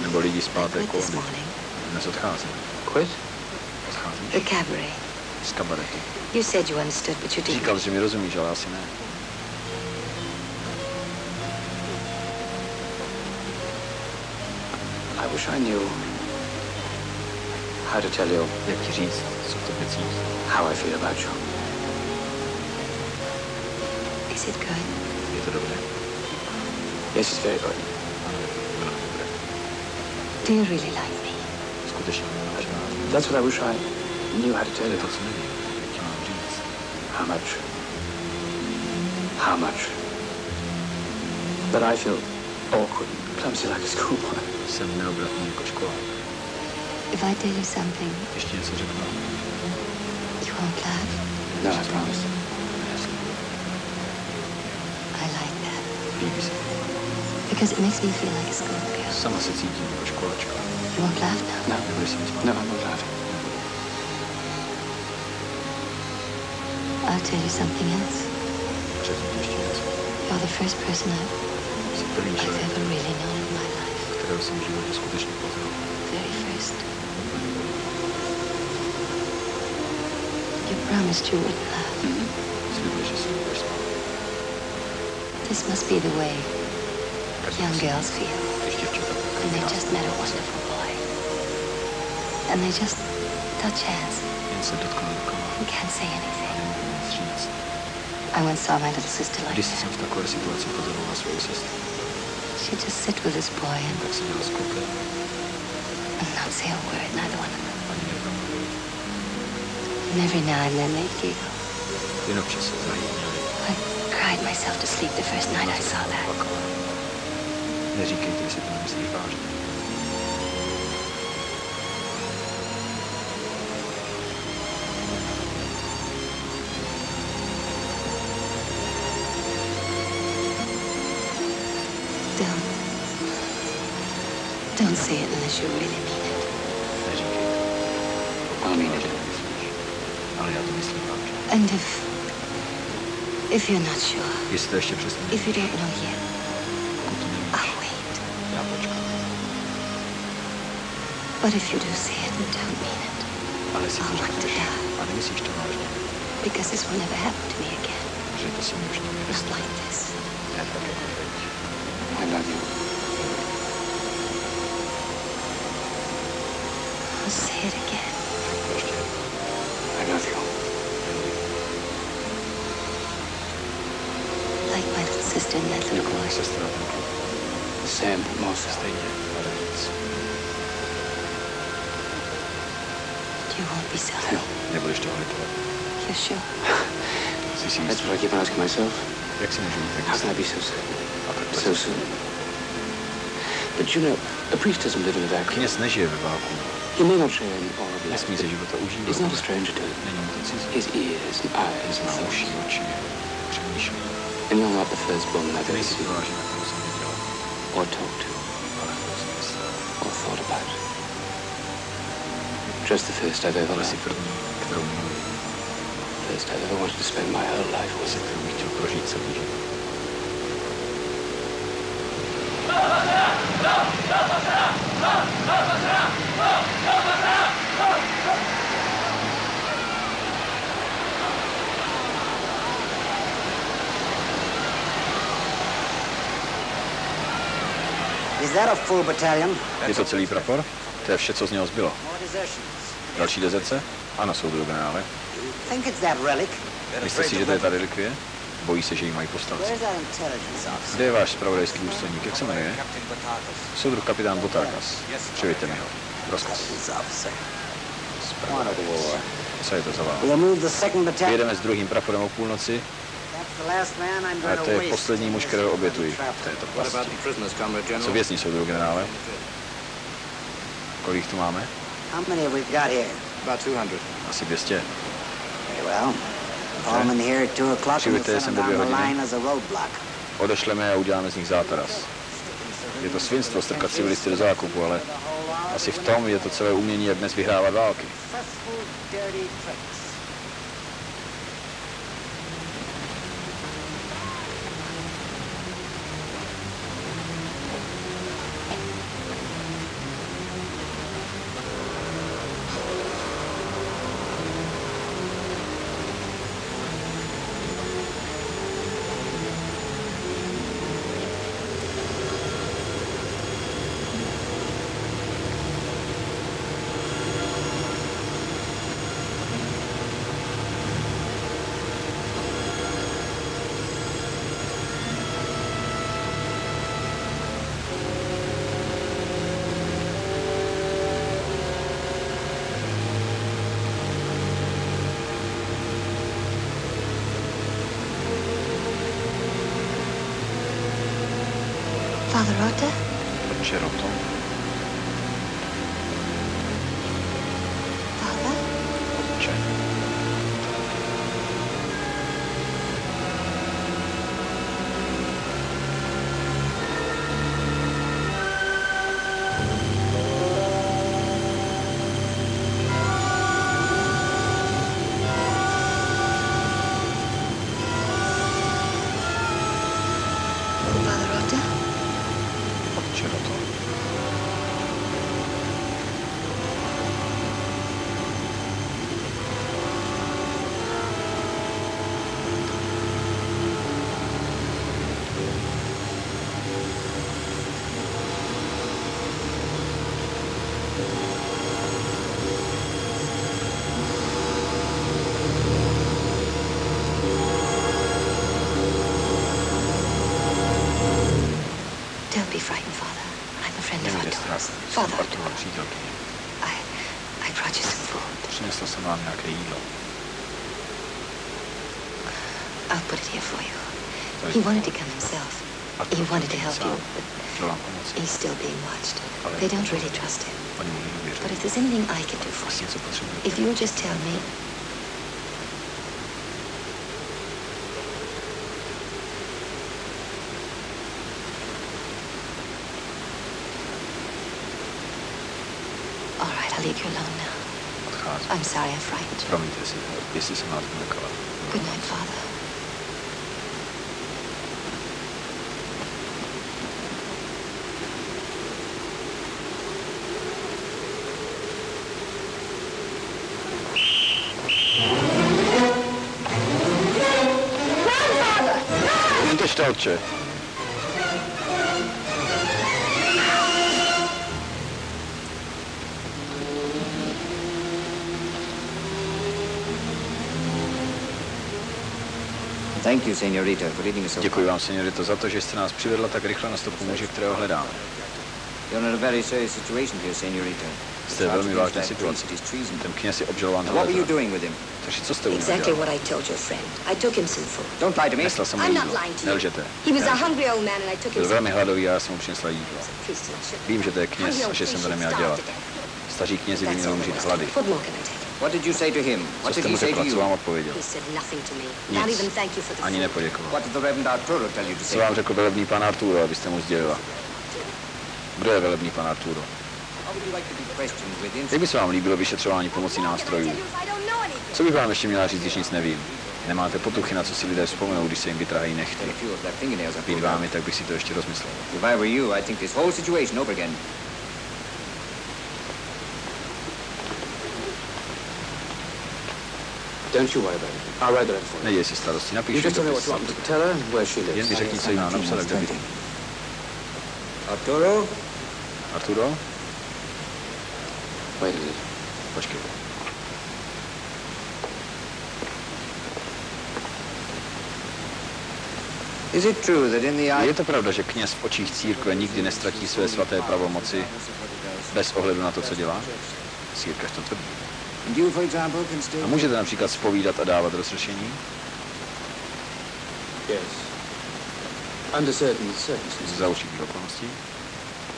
Nebo lidi z páté kolony. Dnes odcházím. Odcházím. The cabaret. Z kabaretu. You said you understood, but you didn't. Říkal, že mi rozumíš, ale asi ne. I wish I knew how to tell you. Jak ti říct, co v tobě cítím? How I feel about you. Is it good? Je to dobré? Yes, it's very good. Ano, je to velmi dobré. Do you really like me? Skutečně mě máš rád. That's what I wish I knew how to tell To je you. to, co nevím, jak ti mám říct. How much? How much? But I feel awkward, clumsy like a schoolboy. Jsem neobratný jako škola. If I tell you something, Ještě něco řeknu. you won't laugh? No, I promise. I like that. Líbí se. Because it makes me feel like a schoolgirl. Sama se cítím jako školačka. You won't laugh now? No, Nebudeš se mi smát. no, I'm not laughing. I'll tell you something else. Řeknu ti ještě něco. You're the first person Jsi první I've člověk, ever really known in my life. kterého jsem v životě skutečně poznal. Very first. Your promised you wouldn't laugh. Slibuješ, že si nebudeš smát. This must be the way young girls feel. Když děvčata And they just met a wonderful boy. And they just touch hands. jen se dotknou rukama And can't say a anything. nemůžou nic říct. I once saw my little sister like Když that. jsem v takové situaci pozoroval svou sestru, She'd just sit with this boy tak si dělal s klukem, and not say a word, neither one of them. ani jednou. And every now and then they'd giggle. Jen občas se zahýměli. I cried myself to sleep the first night I saw that. Neříkejte, jestli to nemyslíš vážně. Don't say it unless you really mean it. Neříkejte. I'll mean it. Nemyslíš. Ale já to myslím vážně. And if you're not sure, Jestli to ještě přesně if you don't know yet, pokud to nevíš, I'll wait. já počkám. But if you do say it and don't mean it, Ale jestli to I'll want to řekneš die. a nemyslíš to vážně, Because this will never happen to me again. že to se mi už nikdy Not nestane. like this. Ne tak jako teď. I love you. I'll say it again. Ještě I love you. Like my little sister and that little jako boy. moje sestra a ten kluk. Sam, more so. Stejně, ale víc. You won't be sorry. Nebudeš toho litovat. You're sure? Jsi si That's jistý? what I keep on asking myself. Jak si můžu být tak How can I jistý? be so certain? A tak So soon. But you know, a priest doesn't live in a vacuum. Kněz nežije ve váku. He may not share in all of life. Nesmí se života He's užívat. not a stranger to it. Není mu to cizí. His ears and eyes and Má thoughts. uši, oči, přemýšlí. And you're not the firstborn that I've Ty ever nejsi seen, vyvážená, kterou jsem viděl, or talked to, ale kterou jsem myslel. or thought about. Just the first I've ever Ale jsi loved. první, kterou miluji. First I've ever wanted to spend my whole life with. Se kterou bych chtěl prožít celý život. Is that a full battalion? Je to celý prapor? To je vše, co z něho zbylo. More desertions. Další dezerce? Ano, soudruhu generále. Think it's that relic? Myslíte si, že to je ta relikvie? Bojí se, že ji mají povstalci. Where's that intelligence officer? Kde je váš zpravodajský důstojník? Jak se jmenuje? Soudruh kapitán Botákas. Přivěďte mi ho. Rozkaz. Officer. Zpravodaj. Co je to za válka? We'll move the second battalion. Vyjedeme s druhým praporem o půlnoci, That's the last man I'm ale going to je waste. poslední muž, kterého obětuji v této plasti. Co vězní, soudruhu generále? Kolik tu máme? How many have we got here? About 200. Asi 200. Very well. Call them in here at 2 o'clock and we'll Přivěďte je send sem them do down 2 the hodiny. line as a roadblock. Odešleme a uděláme z nich zátaras. Je to svinstvo strkat civilisty do zákupu, ale asi v tom je to celé umění, jak dnes vyhrávat války. Successful, dirty tricks. Father Rota? Otče Roto, Father? otče. Father Rota? Otče Roto, Don't be frightened, Father. I'm a friend of Arturo's. Father, I brought you some food. Přinesl jsem vám nějaké jídlo. I'll put it here for you. He wanted to come himself. He wanted to help you, but he's still being watched. They don't really trust him. But if there's anything I can do for you, if you'll just tell me. All right, I'll leave you alone now. I'm sorry I frightened you. Good night, Father. Otče. Thank you, señorita, for leading us so far. Děkuji vám, señorito, za to, že jste nás přivedla tak rychle na stopu muže, kterého hledáme. You're in a very serious situation here, señorita. Jste velmi vážné situaci. Ten kněz je obžalován za What were you doing with him? Takže co jste u něho Exactly dělal? what I told your friend. I took him some food. Don't lie to me. Nesla jsem mu I'm jídlo. not lying to you. Nelžete. He was a hungry old man and I took him Byl some velmi hladový a já jsem mu přinesla jídlo. Vím, že to je kněz a že jsem to neměla dělat. Staří knězi by měli umřít hlady. What more can I take? What did you say to him? What Co did jste he mu say to řekla, co vám you? odpověděl? He said nothing to me. Not Nic. even thank you for the Ani food. nepoděkoval. What did the Reverend Arturo tell you to Co say? vám řekl velebný pan Arturo, abyste mu sdělila? Kdo je velebný pan Arturo? How would you like to be questioned with Jak by se vám líbilo vyšetřování pomocí nástrojů? Co bych vám ještě měla říct, když nic nevím? Nemáte potuchy, na co si lidé vzpomenou, když se jim vytrhají nechty? Být vámi, tak bych si to ještě rozmyslel. If I were you, I'd think this whole situation over again. Don't you worry about it. I'll write that in for you. Neděj si starosti, You napíšu just tell me what dopis. you want me to tell her and where she Jen lives. mi řekni, co jí mám napsat, a kde bydlí. Arturo? Arturo? Wait a minute. Počkej. Is it true that in the eye... Je to pravda, že kněz v očích církve nikdy nestratí své svaté pravomoci bez ohledu na to, co dělá? Církev to tvrdí. And you, for example, can stay... A můžete například zpovídat a dávat rozřešení? Yes. Under certain circumstances. Za určitých okolností?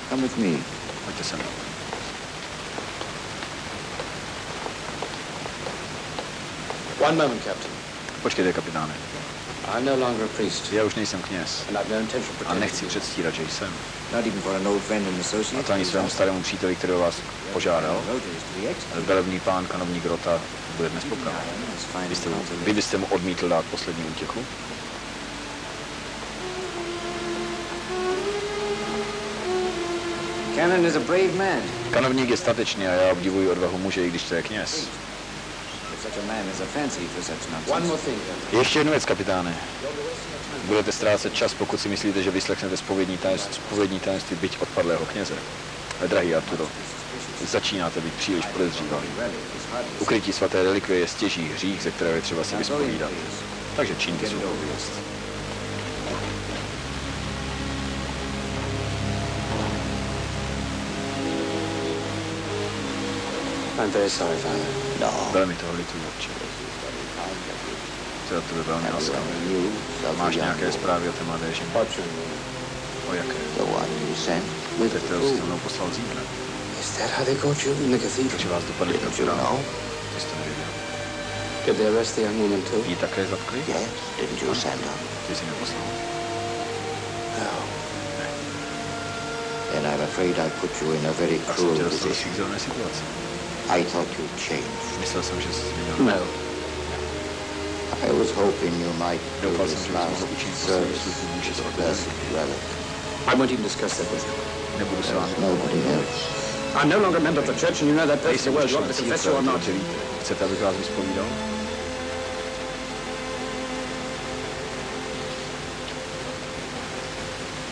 Come with me. Pojďte se mnou. One moment, Captain. Počkejte, kapitáne. I'm no longer a priest. Já už nejsem kněz. And I've no intention of A pretending nechci to be. předstírat, že jsem. Not even for an old friend and A associate. to ani svému starému příteli, kterého vás požádal. Rota is to be executed. Velebný pán, kanovník Rota, bude dnes popraven. Vy byste mu odmítl dát poslední útěchu? Canon is a brave man. Kanovník je statečný a já obdivuji odvahu muže, i když to je kněz. If such a man has a fancy for such One nonsense. more thing, Captain. Ještě jednu věc, kapitáne. Budete ztrácet čas, pokud si myslíte, že vyslechnete zpovědní tajemství byť odpadlého kněze. Ale drahý Arturo, začínáte být příliš podezřívavý. Ukrytí svaté relikvie je stěží hřích, ze kterého je třeba si vyspovídat. Takže čiňte svou povinnost. I'm very sorry, Father. No. Velmi toho lituju, otče. To je od tebe velmi laskavé. Máš nějaké zprávy o té mladé ženě? O jaké? The one you sent To with je, kterou jsi se mnou poslal zítra. Is that how they caught you in the cathedral? Takže vás dopadli v katedralu. Ty jsi to nevěděl. Did they arrest the young woman too? Jí také zatkli? Yes, didn't you send her? Ty jsi mě poslal. No. Then I'm afraid I put you in a very Tak jsem tě cruel dostal do position. svízelné situace. I thought you'd changed. Myslel jsem, že jsi změnil. No. I was hoping you might do Doufal jsem, this že bys mohl last učinit poslední service službu muži with the svaté blessed relikvie. relic. I won't even discuss that with you. Nebudu s vámi. There's nobody else. I'm no longer a member of the church, and you know that place in the Nejsem world. You člen want me to confess církve, you or not? protože víte. Chcete, abych vás vyspovídal?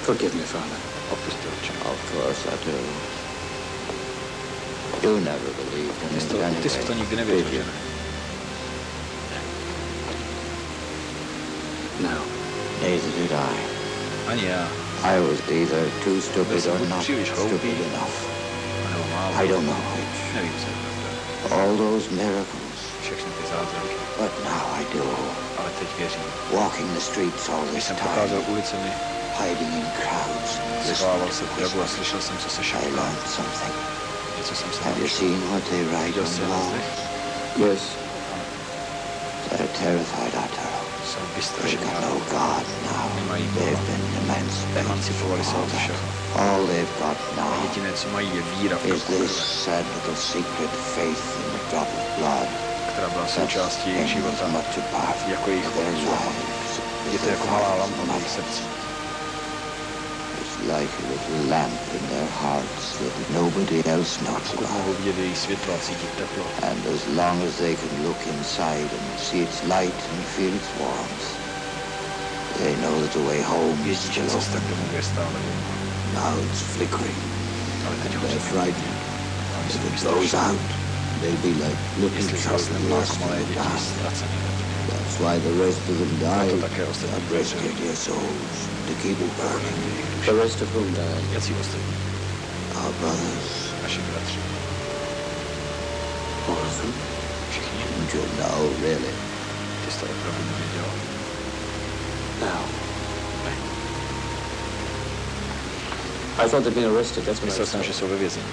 Forgive me, Father. Odpusťte, otče. Of course I do. You never believed in it anyway. Ty jsi v to nikdy nevěřil, že ne? No, neither did I. Ani já. I was either too stupid or not stupid enough. I don't know which. Nevím, co je pravda. All those miracles. Všechny ty zázraky. But now I do. Ale teď věřím. Walking the streets all Když this jsem time. procházel ulicemi, Hiding in crowds. schovával se v davu a slyšel jsem, co se I šeptá. learned something. Něco jsem se Have you naučil. seen what they write Viděl on jsi the na walls? zdech? Yes. They're terrified, Arturo. Jsou They've vystrašení. got no God now. Nemají They've Boha. been emancipated Emancipovali se from all od that. všeho. All they've got now Jediné, co mají, je víra v is krku this krve, sad little secret faith in the drop of blood. která byla That's součástí jejich in života, as much a part jako jejich of their otců. lives Je as to their jako malá father's lampa v jejich life. srdci. It's like a little lamp in their hearts that nobody else knows Pokud mohou about. vidět její světlo a cítit teplo, And as long as they can look inside and see its light and feel its warmth, they know that the way home is vědí, že still cesta open. k domu je stále volná. Now it's flickering. Ale teď ho They're frightened. Oni If jsou it goes vystrašení. out, they'll be like little Jestli zhasne children jako lost malé in the děti dark. ztracené. That's why the rest of them died. Proto také ostatní God zemřeli. rescue their souls to keep it burning. The rest of whom died? Jací ostatní? Our brothers. Naši bratři. All of them? Všichni? Don't you know, really? Ty jsi to opravdu nevěděl? No. I thought they'd been arrested. That's what I Myslel jsem, thought. že jsou ve vězení.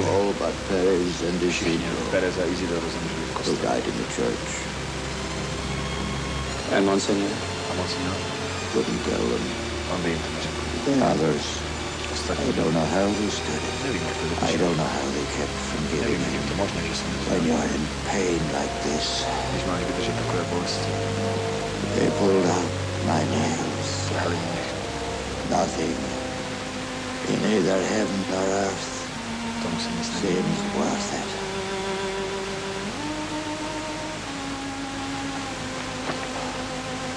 All but Perez and Všichni, Isidro, Perez a Isidoro zemřeli v who kostele. died in the church. And Monsignor? A mocně, Couldn't tell them. on by jim to neřekl. Others, I Ostatní don't know how they stood it. nevím, jak to I vydrželi. don't know how they kept from giving Nevím, jak je in. to možné, že jsem When nezemřel. you're in pain like this, Když máš vydržet takové bolesti, they pulled out my nails. trhali mě. Nothing in either heaven or earth Tomu se nic neděje. seems worth it.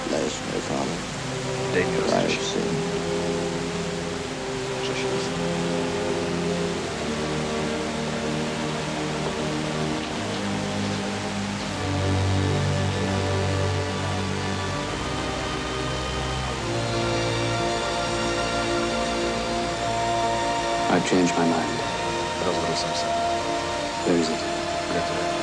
Bless me, Father. Dej mi I've rozřešit. sinned. Řešil jsem. I've changed my mind. Rozhodl jsem se. Where is it? Kde to je?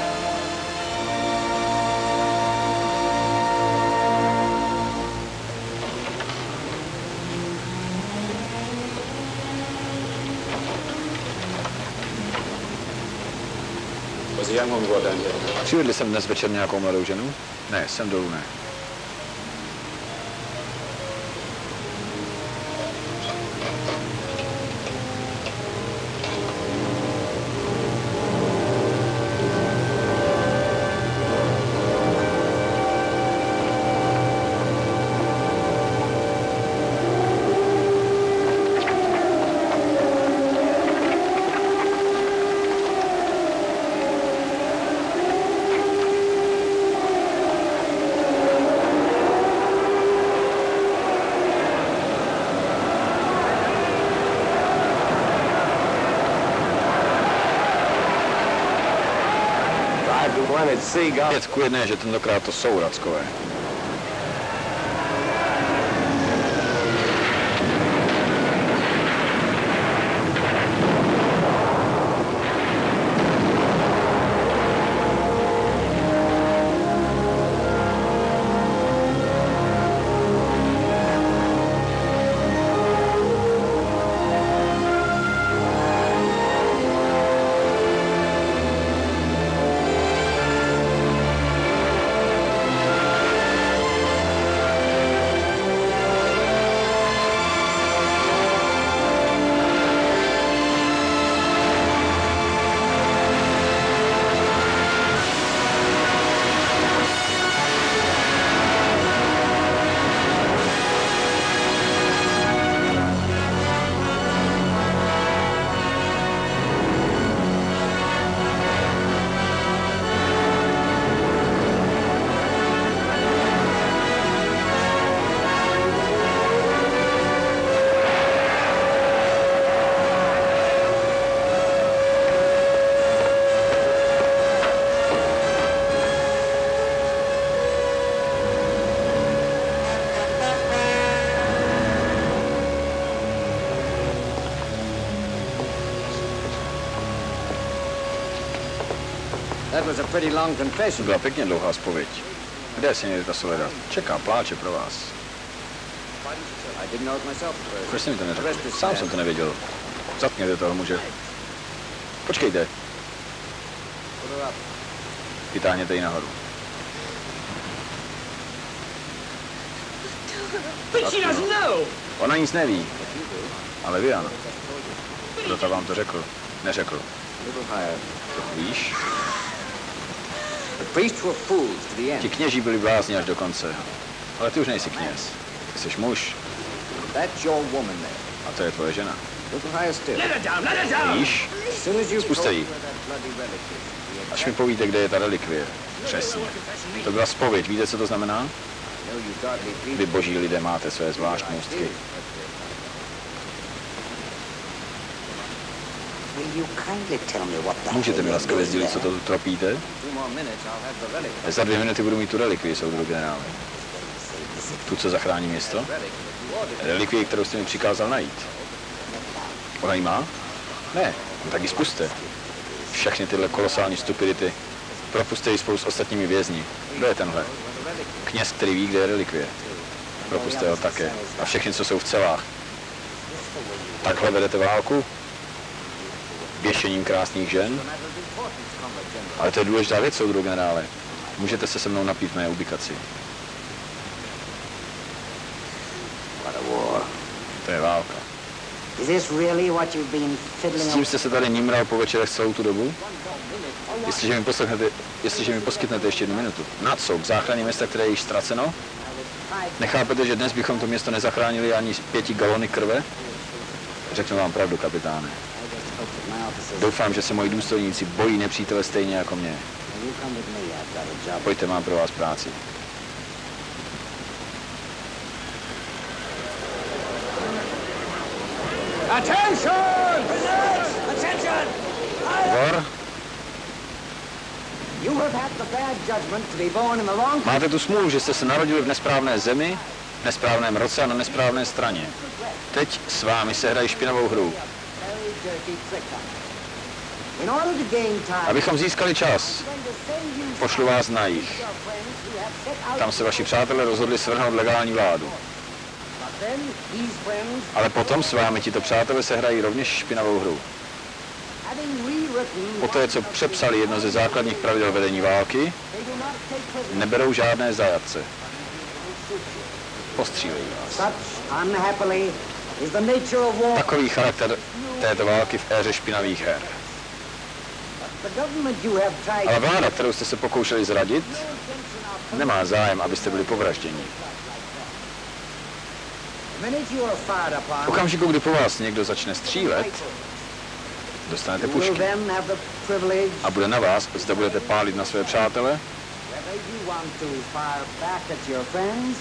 Was a young woman brought down here? Přivedli jsem dnes večer nějakou mladou ženu? Ne, sem dolů ne. Věcku jedné, že tentokrát to jsou rackové. To byla pěkně dlouhá zpověď. Kde je señorita Soledad? Čeká, pláče pro vás. Proč jsi mi to neřekl? Sám jsem to nevěděl. Zatkněte toho muže. Počkejte. Vytáhněte ji nahoru. Ona nic neví. Ale vy ano. Kdo to vám to řekl? Neřekl. Víš? Ti kněží byli blázni až do konce. Ale ty už nejsi kněz. Ty jsi muž. A to je tvoje žena. Víš? Zkuste ji. Až mi povíte, kde je ta relikvie. Přesně. To byla zpověď. Víte, co to znamená? Vy boží lidé máte své zvláštní ústky. Můžete mi laskavě sdělit, co to tu tropíte? Za 2 minuty budu mít tu relikvii, soudruhu generále. Tu, co zachrání město? Relikvii, kterou jste mi přikázal najít. Ona ji má? Ne, no tak ji zkuste. Všechny tyhle kolosální stupidity. Propuste ji spolu s ostatními vězni. Kdo je tenhle? Kněz, který ví, kde je relikvie. Propuste ho také. A všechny, co jsou v celách. Takhle vedete válku? Věšením krásných žen? Ale to je důležitá věc, soudruhu generále. Můžete se mnou napít v mé ubikaci. To je válka. S tím jste se tady nímral po večerech celou tu dobu? Jestliže mi poskytnete ještě 1 minutu. Na co? K záchraně města, které je již ztraceno? Nechápete, že dnes bychom to město nezachránili ani 5 galony krve? Řeknu vám pravdu, kapitáne. Doufám, že se moji důstojníci bojí nepřítele stejně jako mě. Pojďte, mám pro vás práci. Attention! Attention! Vor? Máte tu smůlu, že jste se narodili v nesprávné zemi, v nesprávném roce a na nesprávné straně. Teď s vámi se hrají špinavou hru. Abychom získali čas, pošlu vás na jih. Tam se vaši přátelé rozhodli svrhnout legální vládu. Ale potom s vámi tito přátelé se hrají rovněž špinavou hru. Poté, co přepsali jedno ze základních pravidel vedení války, neberou žádné zajatce. Postřílejí vás. Takový charakter této války v éře špinavých her. Ale vláda, kterou jste se pokoušeli zradit, nemá zájem, abyste byli povražděni. V okamžiku, kdy po vás někdo začne střílet, dostanete pušky. A bude na vás, zda budete pálit na své přátele,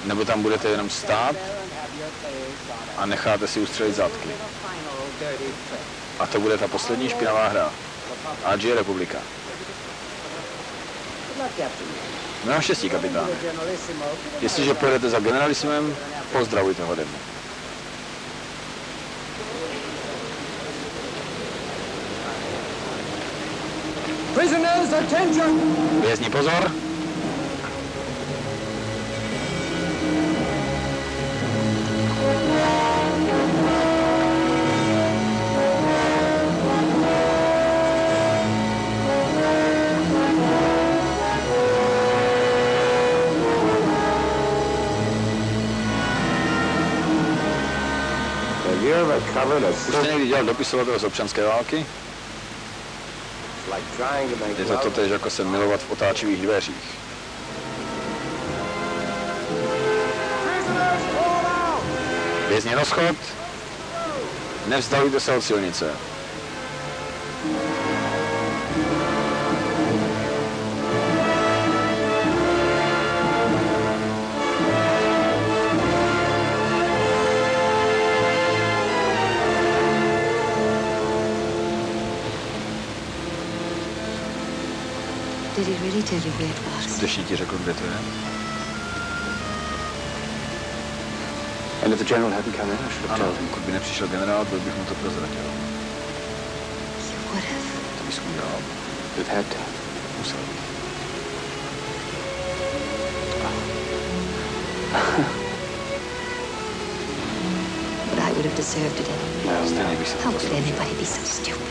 nebo tam budete jenom stát a necháte si ustřelit zadky. A to bude ta poslední špinavá hra. Ať je republika. Mnoho štěstí, kapitáne. Jestliže pojedete za generalissimem, pozdravujte ho ode mne. Prisoners, attention! Vězni, pozor! Už jste někdy dělal dopisovatele z občanské války? Je to totéž, jako se milovat v otáčivých dveřích. Vězni, rozchod. Nevzdalujte se od silnice. Skutečně ti řekl, kde to je? Ano, pokud by nepřišel generál, byl bych mu to prozradil. To bys udělal. Musel bych. But I would have deserved it anyway. Stejně bych se How to could anybody be so stupid?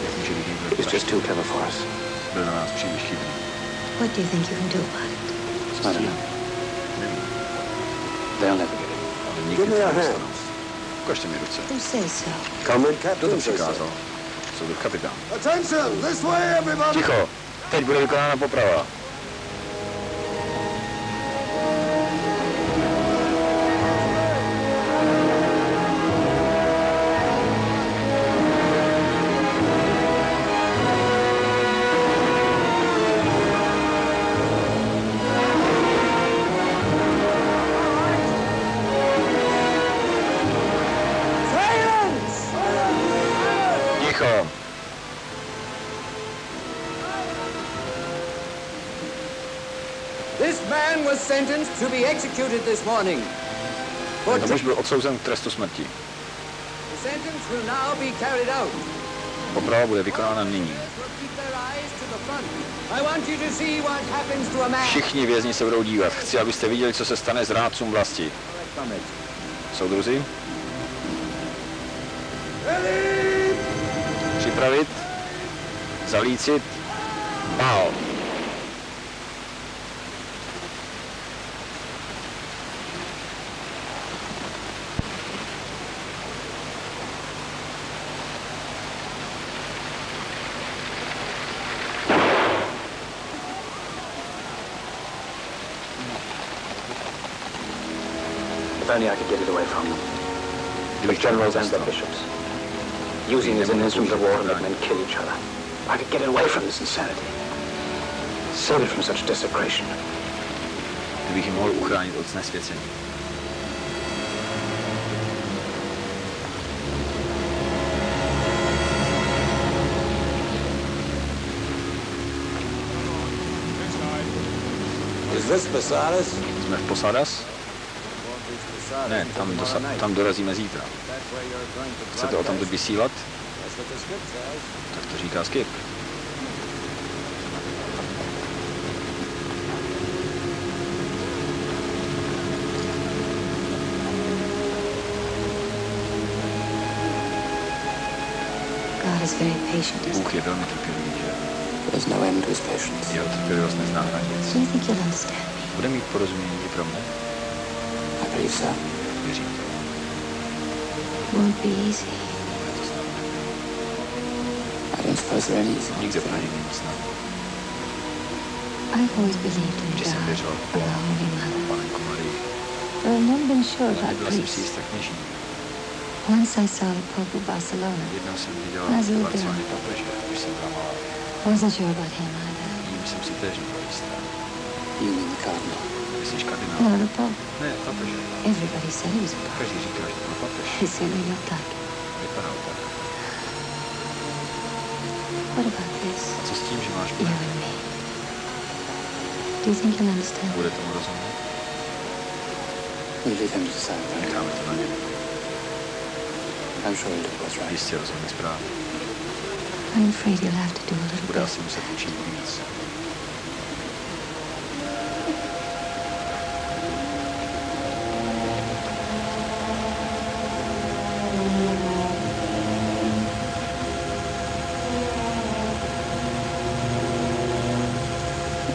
Jak může být někdo He's just too clever for us. byl na nás příliš chytrý. What do you think you can do about it? Co s tím? Nevím. They'll never get it. Ale nikdy to nedostanou. Ukažte mi ruce. Who says so? Common Kdo to captain says so. přikázal? Soudruh kapitán. Attention! This way, everybody! Ticho! Teď bude vykonána poprava. Ticho! This man was sentenced to be executed this morning. Ten muž byl odsouzen k trestu smrti. The sentence will now be carried out. Poprava bude vykonána nyní. I want you to see what happens to a man. Všichni vězni se budou dívat. Chci, abyste viděli, co se stane zrádcům vlasti. Soudruzi? Připravit. Zalícit. Pál. If only I could get it away from them. The generals and the bishops. Using it as an instrument of war to make men kill each other. If I could get it away from this insanity. Save it from such desecration. Kdybych ji mohl uchránit od znesvěcení. Is this Posadas? Jsme v Posadas? Ne, tam dorazíme zítra. Chcete o tamto vysílat? Tak to říká Skip. Bůh je velmi trpělivý, že? There's no end to his patience. Jeho trpělivost nezná hranic. Do you think you'll understand me? Bude mít porozumění i pro mne? I believe so. Věřím to. Won't be easy. Bude to snadné. I don't suppose there any easy. Nikde pro něj není snadné. I've always believed in Vždy jsem God věřil and the Holy Mother, Panenku Marii. but I've never been sure about Nebyla jsem si priests. jistá kněží. Once I saw the Pope of Barcelona. Jednou jsem viděla As a little Barceloně girl. papeže, když jsem byla malá. Wasn't sure about him either. Jím jsem si též nebyla jistá. You mean the cardinal? Myslíš kardinál? No, the Pope. Ne, papeže. Everybody said he was a Pope. Každý říká, že to byl papež. He certainly looked like it. Vypadal tak. What about this? A co s tím, že máš You mne? and me. Do you think you'll understand? Bude tomu rozumět? We leave him to decide that. Necháme to na něm. I'm sure he'll do what's right. Jistě rozhodně správně. I'm afraid you'll have to do a little Bude bit. asi muset učit víc.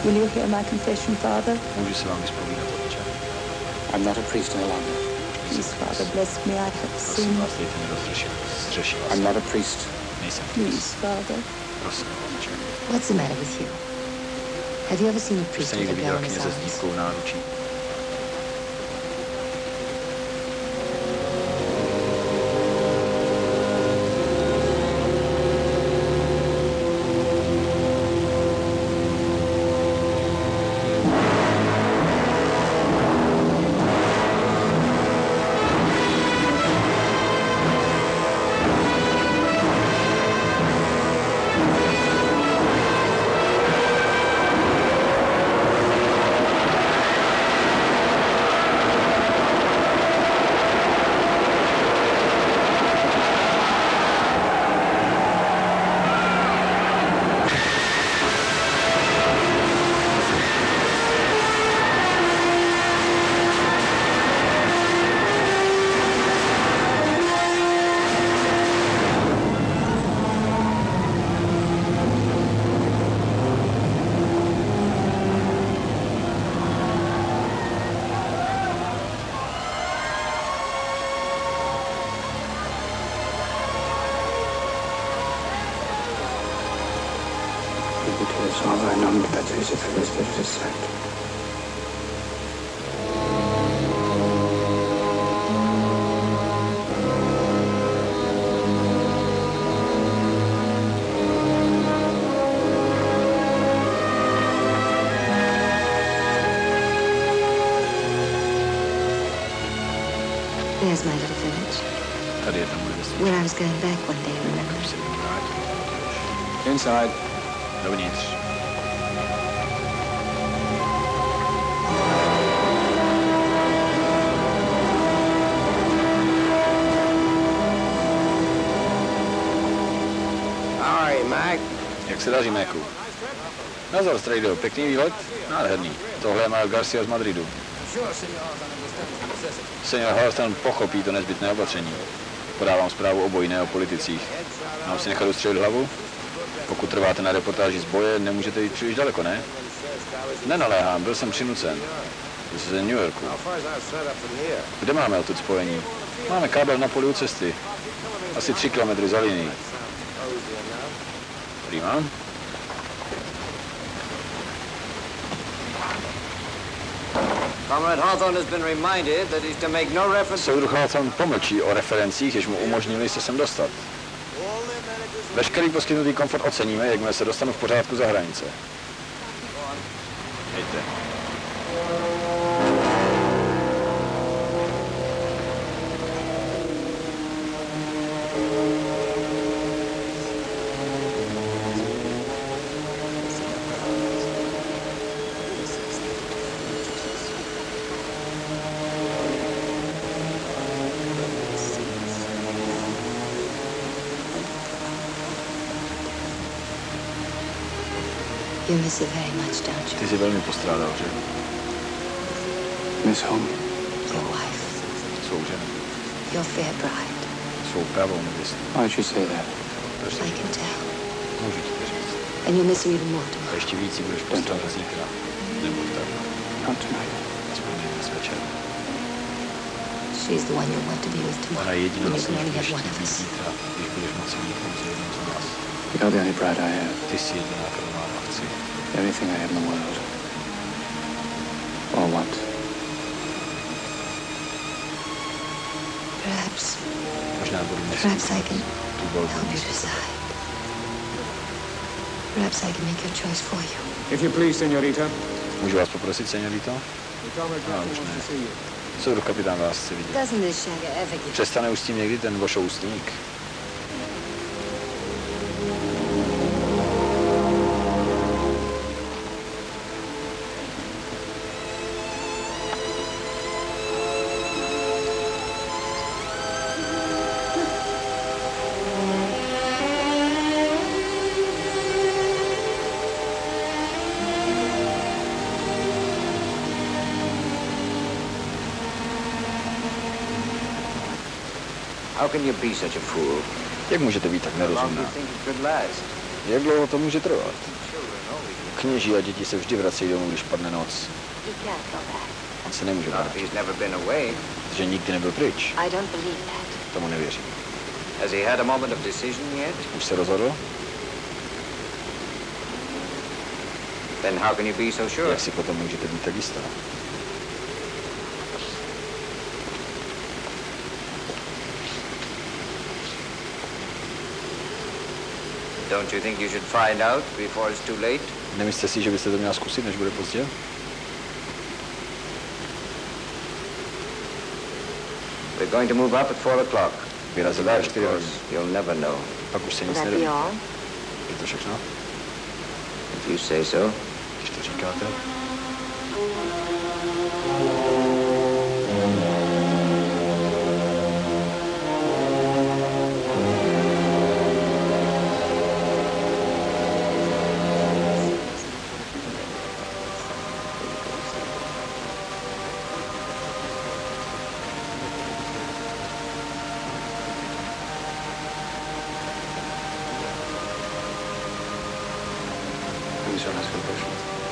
Will you hear my confession, Father? Můžu se vám vyspovídat, otče. I'm not a priest any longer. Please, Father, bless me. I have Prosím sinned. vás, dejte mi zřešila I'm jsem. not a priest. Nejsem Please, kněz. Father. Prosím, otče. What's the matter with you? Have you ever seen a Už priest jste with někdy a bell viděl in his kněze s eyes? dívkou v náručí? lives all I know, but that's easy for this bit of sight. There's my little village. Tady je tam moje vesnička. Where I was going back one day, remember? Inside. Dovnitř. All right, Mike. Jak se daří, Méku? Nazar, strejdo, pěkný výlet? Nádherný. Tohle je Mario Garcia z Madridu. Senior Halston pochopí to nezbytné opatření. Podávám zprávu obojí, o politicích. Mám si nechat ustřelit hlavu? Pokud trváte na reportáži z boje, nemůžete jít příliš daleko, ne? Nenaléhám, byl jsem přinucen. Jsi ze New Yorku. Kde máme odtud spojení? Máme kábel na poli u cesty. Asi 3 kilometry za linií. Prima. Comrade Hawthorne has been reminded that he's to make no reference. Soudruh Hawthorne pomlčí o referencích, jež mu umožnili se sem dostat. Veškerý poskytnutý komfort oceníme, jakmile se dostanu v pořádku za hranice. Hejte. You miss it very much, don't you? Ty jsi velmi postrádal, že? Miss whom? Your wife. Svou ženu. Your fair bride. Svou pravou nevěstu. Why'd you say that? I can tell. Můžu ti to říct. And you'll miss her even more A tomorrow. ještě víc si budeš postrádat zítra. Nebuď tak. Not tonight. Aspoň ne dnes večer. She's the one you want to be with Ona tomorrow. je jediná, When you s can níž only budeš have one of chtít us. zítra, když budeš moci mít pouze jednou z nás. You're the only bride I have. Ty jsi jediná, kterou mám a chci. Everything I have in the world. All want. Perhaps Možná budu Perhaps I can tu volbu help you decide. Perhaps I can make your choice for you. If you please, señorita. Můžu vás poprosit, señorito? Už ne. Soudruh kapitán vás chce vidět. Doesn't this shagger ever give Přestane už s tím někdy ten vošoustník? How can you be such a fool? Jak můžete být tak How long do nerozumná? you think it could last? Jak dlouho to může trvat? Kněží a děti se vždy vracejí domů, když padne noc. You can't go back. On se nemůže Not if vrátit, he's never been away. protože nikdy nebyl pryč. I don't believe that. Tomu nevěřím. Has he had a moment of decision yet? Už se rozhodl? Then how can you be so sure? Jak si potom můžete být tak jistá? Don't you think you should find out before it's too late? Nemyslíte si, že byste to měla zkusit, než bude pozdě? We're going to move up at 4 o'clock. Vyrazil dál 4 hodiny. You'll never know. Pak už se nic Will that nedoví. be all? Je to všechno? If you say so. Když to říkáte.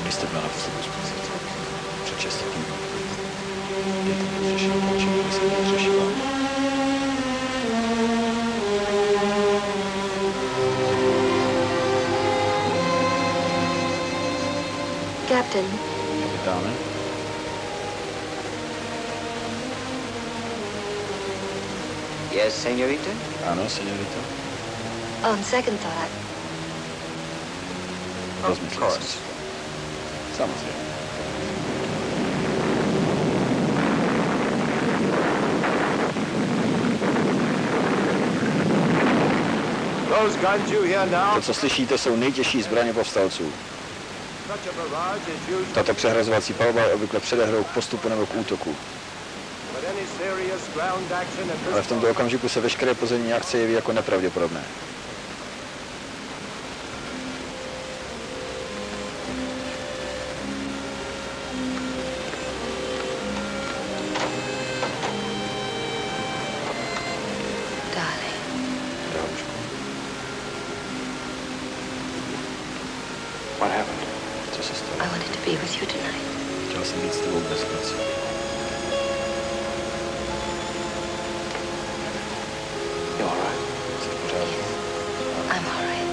Když jste byla naposledy uspořit? Před 6 týdny. Je to rozřešení, čím se to rozřešila? Captain. Kapitáne. Yes, señorita? Ano, señorita. On second thought, Rozmyslel jsem si. Samozřejmě. To, co slyšíte, jsou nejtěžší zbraně povstalců. Tato přehrazovací palba je obvykle předehrou k postupu nebo k útoku. Ale v tomto okamžiku se veškeré pozemní akce jeví jako nepravděpodobné. What happened? Co se stalo? I wanted to be with you tonight. Chtěla jsem být s tebou dnes v noci. You all right? Jsi v pořádku? I'm all right.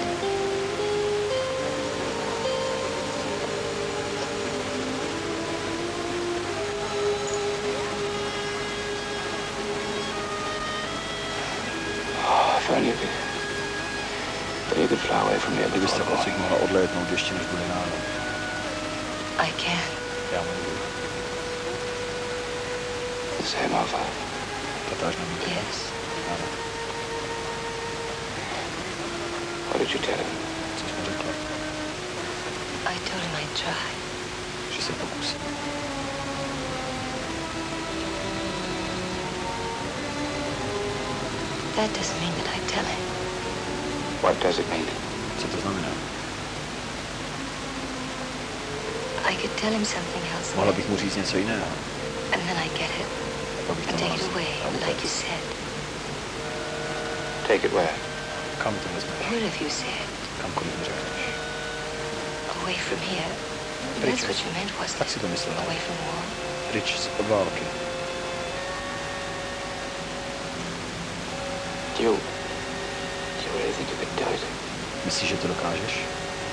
Oh, if only you could fly away from here before Kdybyste the odsud morning. mohla odlétnout ještě než bude ráno. I can. Já můžu. The same offer. Tatáž nabídka. Yes. Ano. What did you tell him? Co jsi mi řekla? I told him I'd try. Že se pokusím. That doesn't mean that I'd tell him. What does it mean? Co to znamená? I could tell him something else. Mohla bych mu říct něco jiného. And then I get it Pak bych to and take mohla it away, like you said. Take it where? Kam to vezmeš? Wherever you said. Kamkoliv mi řekneš. Away from here. Pryč. That's what you meant, wasn't Tak it? si to myslela. Away from war. Pryč od války. Do you really think you could do it? Myslíš, že to dokážeš?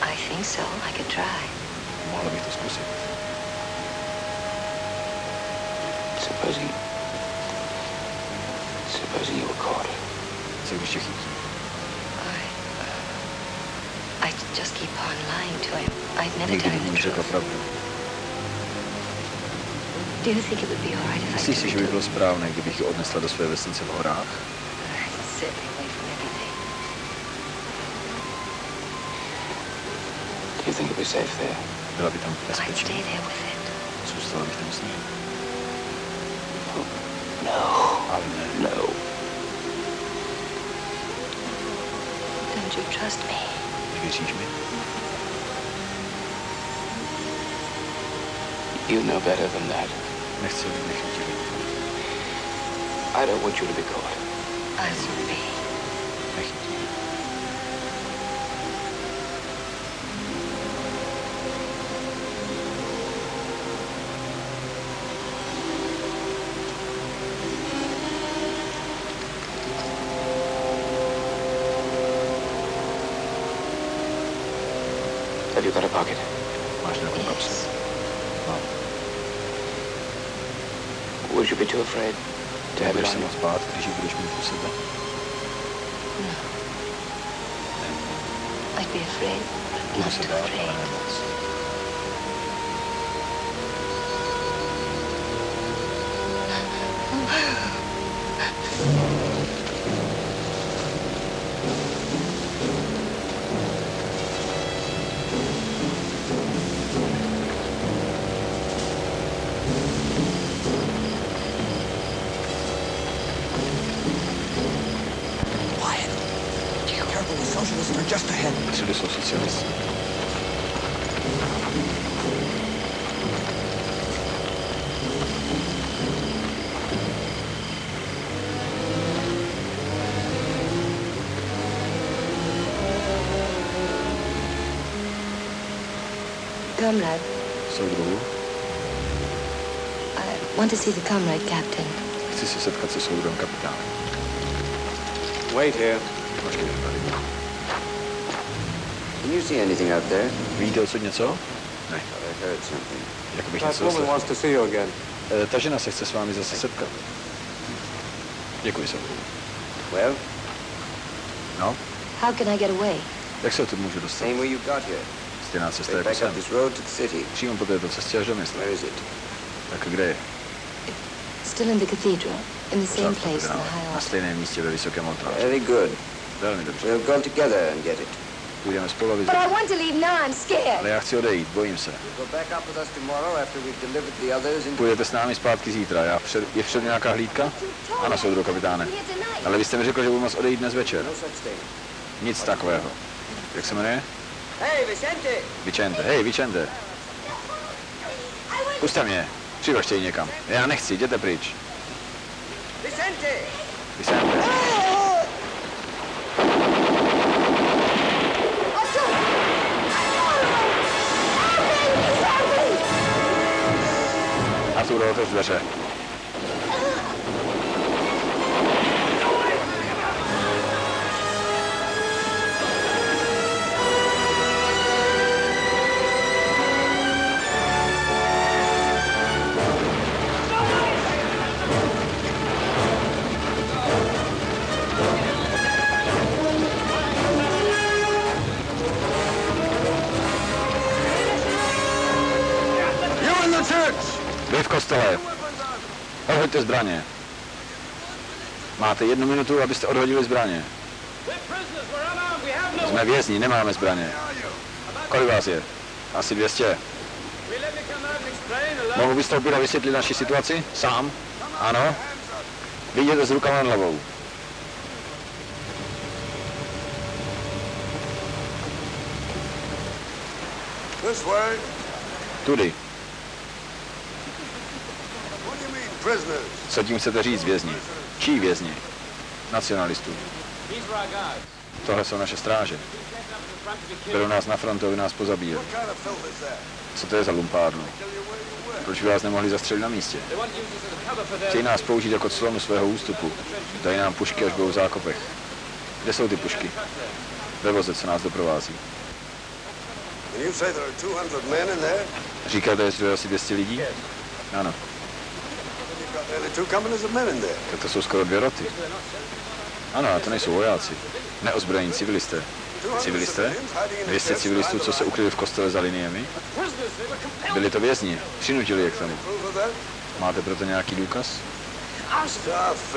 I think so. I could try. Mohla bych to zkusit. Supposing you were caught. Co když tě chytí? I'd just keep on lying to him. I'd never Nikdy tell bych him mu the řekla truth. pravdu. Do you think it would be all right if I Myslíš si, took že by it bylo správné, kdybych ji odnesla do své vesnice v horách? sit away from everything? Do you think you'd be safe there? Byla by tam I'd bezpečná. stay there with it. Zůstala bych tam s ním. No. Ale ne. No. Don't you trust me? Věříš mi? You know better than that. Nechci, aby mě chytili. I don't want you to be caught. I won't be. Nechytí. Have you got a pocket? Máš nějakou kapsu? Yes. Mám. Would you be too afraid to have it Budeš on se you? moc bát, když ji budeš mít u sebe? No. I'd be afraid, but Budu not se too bát, ale afraid. ne moc. Všude jsou socialisti. Comrade, Soudruhu, I want to see the comrade captain. chci se setkat se soudrem kapitánem. Wait here. Počkejte tady. Can you see anything out there? Vidíte odsud něco? Ne. Jak bych něco dostal. Ta žena se chce s vámi zase setkat. Děkuji se. Well? No? How can I get away? Jak se tu můžu dostat? Same way you got here. Stejná cesta Take jako back up jsem. this road to the city. Přímo po této cestě až do města. Where is it? Tak kde je? Still in the cathedral, in the same place in the high Na altar. stejném místě ve vysokém oltáři. Very good. Velmi dobře. We'll go together and get it. Půjdeme spolu a But vyzvedneme. I want to leave now, I'm scared. Ale já chci odejít, bojím se. Go back up with us tomorrow after we've delivered the others into... Půjdete s námi zpátky zítra. Je vpřed nějaká hlídka? Ano, soudru kapitáne. Ale vy jste mi řekl, že budu moct odejít dnes večer. No such thing. Nic takového. Jak se jmenuje? Hey, Vicente! Vicente. Hej, Vicente. Puste mě. Přivažte ji někam. Já nechci, jděte pryč. Vicente! Vicente. Arturo, otevř dveře. Vy v kostele. Odhoďte zbraně. Máte 1 minutu, abyste odhodili zbraně. Jsme vězni, nemáme zbraně. Kolik vás je? Asi 200. Mohu vystoupit a vysvětlit naši situaci? Sám? Ano? Vy jděte s rukama nad hlavou. Tudy. Co tím chcete říct, vězni? Čí vězni? Nacionalistů. Tohle jsou naše stráže. Berou nás na frontu, aby nás pozabíjeli. Co to je za lumpárnu? Proč by vás nemohli zastřelit na místě? Chtějí nás použít jako clonu svého ústupu. Dají nám pušky, až budou v zákopech. Kde jsou ty pušky? Ve voze, co nás doprovází. Říkáte, že to je asi 200 lidí? Ano. Tak to jsou skoro 2 roty. Ano, a to nejsou vojáci. Neozbrojení civilisté. Civilisté? 200 civilistů, co se ukryli v kostele za liniemi? Byli to vězni. Přinutili je k tomu. Máte proto nějaký důkaz?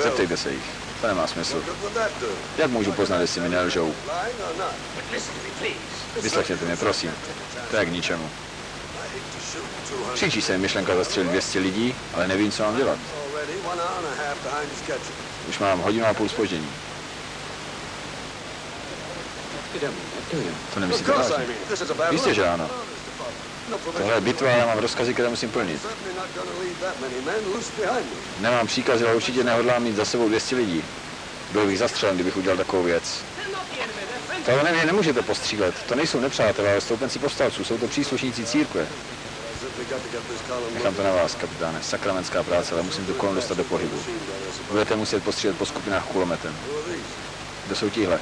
Zeptejte se jich. To nemá smysl. Jak můžu poznat, jestli mi nelžou? Vyslechněte mě, prosím. To je k ničemu. Příčí se mi myšlenka zastřelit 200 lidí, ale nevím, co mám dělat. Už mám 1,5 hodiny zpoždění. To nemyslíte vážně? Jistě, že ano. Tohle je bitva a já mám rozkazy, které musím plnit. Nemám příkazy, ale určitě nehodlám mít za sebou 200 lidí. Byl bych zastřelen, kdybych udělal takovou věc. Tohle mě nemůžete postřílet. To nejsou nepřátelé, ale stoupenci povstalců. Jsou to příslušníci církve. Nechám to na vás, kapitáne. Sakramentská práce, ale musím tu kolonu dostat do pohybu. Budete muset postřílet po skupinách kulometem. Kdo jsou tihle?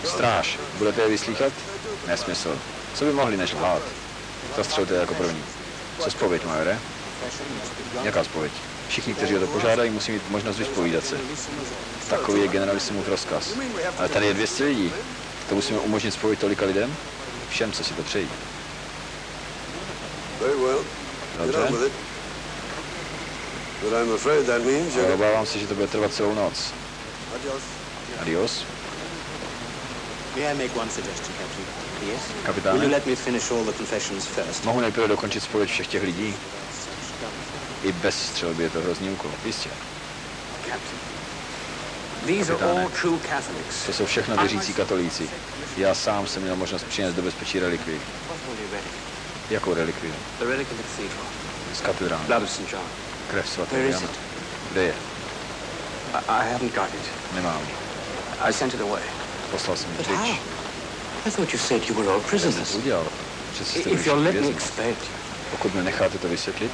Stráž. Budete je vyslýchat? Nesmysl. Co by mohli než lhát? Zastřelte jako první. Co zpověď, majore? Jaká zpověď? Všichni, kteří o to požádají, musí mít možnost vyspovídat se. Takový je generalissimův rozkaz. Ale tady je 200 lidí. To musíme umožnit zpověď tolika lidem? Všem, co si to přejí. Dobře. Ale obávám se, že to bude trvat celou noc. Adios. Kapitáne, mohu nejprve dokončit zpověď všech těch lidí? I bez střelby je to hrozný úkol. Jistě. Kapitáne, to jsou všechno věřící katolíci. Já sám jsem měl možnost přinést do bezpečí relikvii. Jakou relikvii? Z katedrály. Krev svatého Jana. Kde je? Nemám. Poslal jsem ji pryč. Jak jste to udělal? Přece jste byli vězni. Pokud mě necháte to vysvětlit,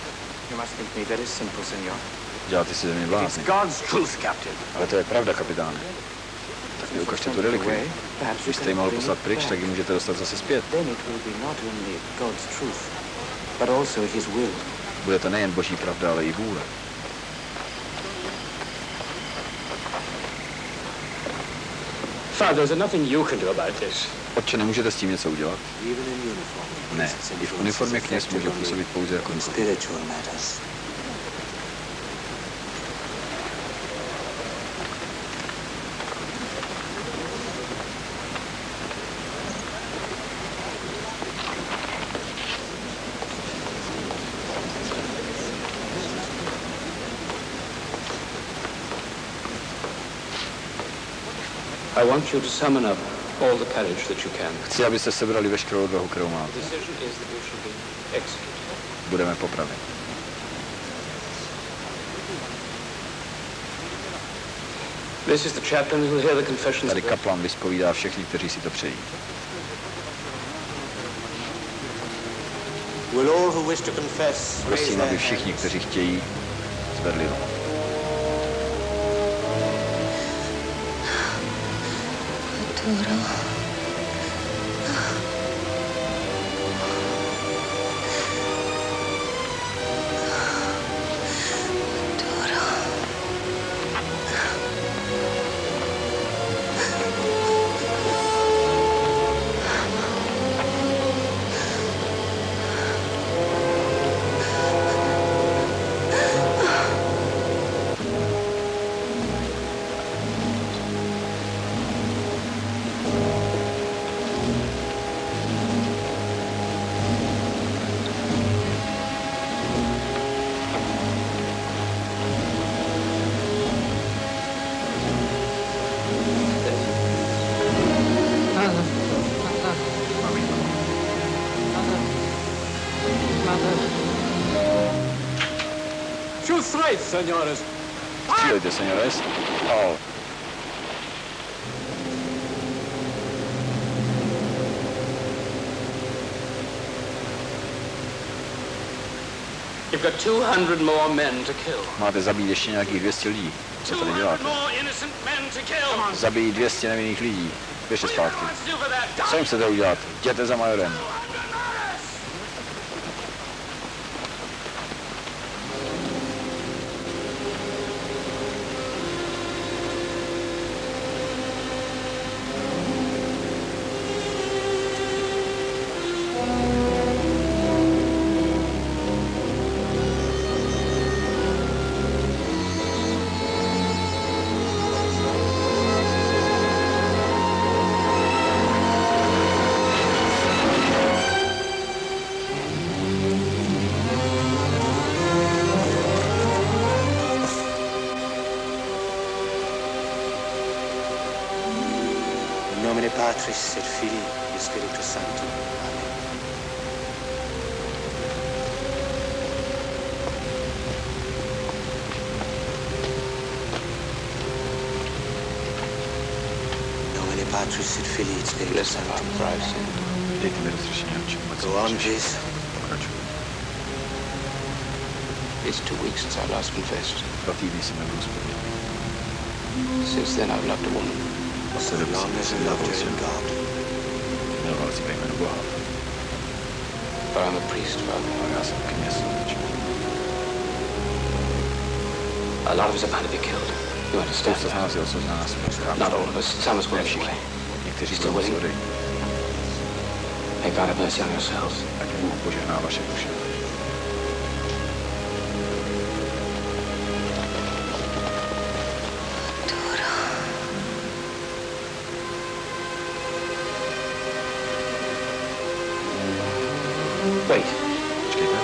děláte si ze mě blázny. Ale to je pravda, kapitáne. Tak ukažte tu relikvii. Když jste ji mohl poslat pryč, tak ji můžete dostat zase zpět. Bude to nejen boží pravda, ale i vůle. Otče, nemůžete s tím něco udělat? Ne, i v uniformě kněz může působit pouze jako duch. Chci, abyste sebrali veškerou odvahu, kterou máte. Budeme popraveni. Tady kaplan vyspovídá všechny, kteří si to přejí. Prosím, aby všichni, kteří chtějí, zvedli ruku. Arturo. Señores. Střílejte, señores. All. You've got 200 more men to kill. Máte zabít ještě nějakých 200 lidí. Co tady děláte? Zabít 200 nevinných lidí. Běžte zpátky. Co jim chcete udělat? Jděte za majorem. Patris et Filii et Spiritus Sancti. Amen. Nomine Patris et Filii et Spiritus Sancti. Dejte mi rozřešení, oči. Go on, please. It's 2 weeks since I last confessed. 2 týdny jsem nebyl zpět. Since then I've loved a woman. So long as I loved her in God. Miloval si ve jménu Boha. But I'm a priest, Father. A já jsem kněz. A lot of us are going to be killed. You understand? Spousta z nás je odsouzená na smrt. Not all of us. Some is going away. Někteří budou muset odejít. May God have mercy on yourselves. Ať Bůh požehná vaše duše. Wait. Počkejte.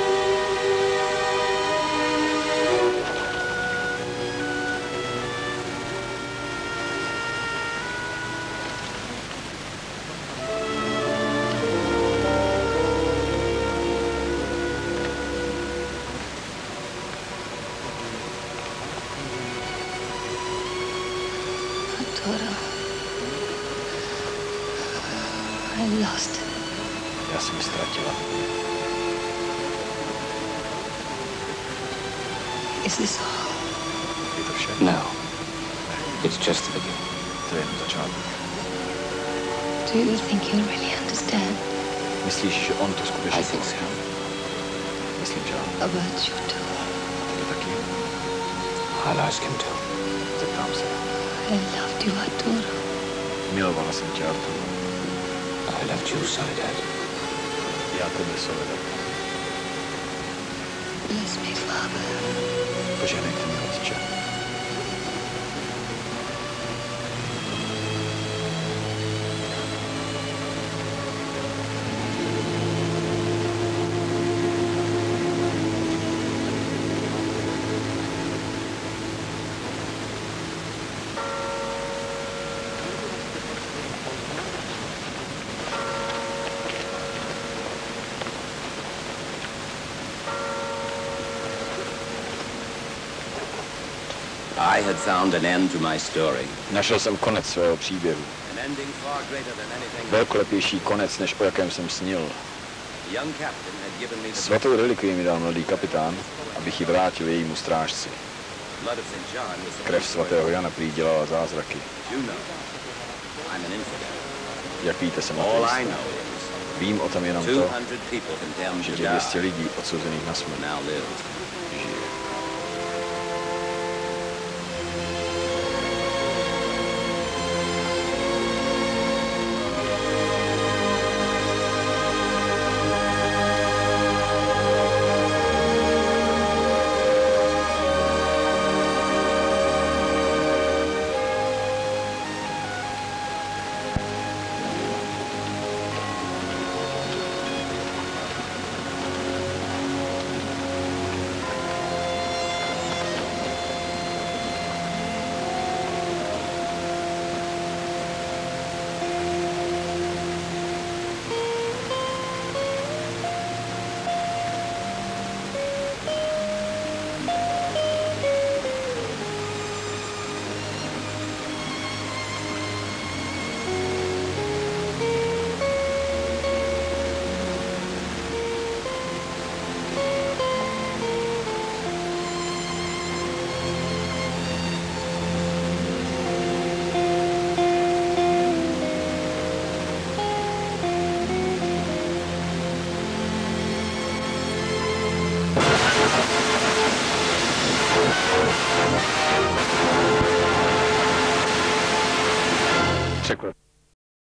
Arturo. I lost. Já jsem ji ztratila. Is this all? Je to vše? No. It's just the beginning. to je jenom začátek. Do you think he'll really understand? Myslíš, že on to skutečně pochopí? Myslím, že ano. About you too. Tebe taky? I'll ask him to. Zeptám se. I loved you, Arturo. Milovala jsem tě, Arturo. I loved you, Soledad. Já tebe, Soledad. Bless me, Father. Požehnejte mi, Otče. I had found an end to my story. Našel jsem konec svého příběhu. An ending far greater than anything. Velkolepější konec, než o jakém jsem snil. The young captain had given me the Svatou relikvii mi dal mladý kapitán, abych ji vrátil jejímu strážci. blood of St. John was the Krev svatého Jana prý dělala zázraky. You know. I'm an infidel. Jak víte, jsem All I ateista. know is Vím o tom jenom to, 200 people condemned že to 200 die lidí odsouzených na smrt now live. žije.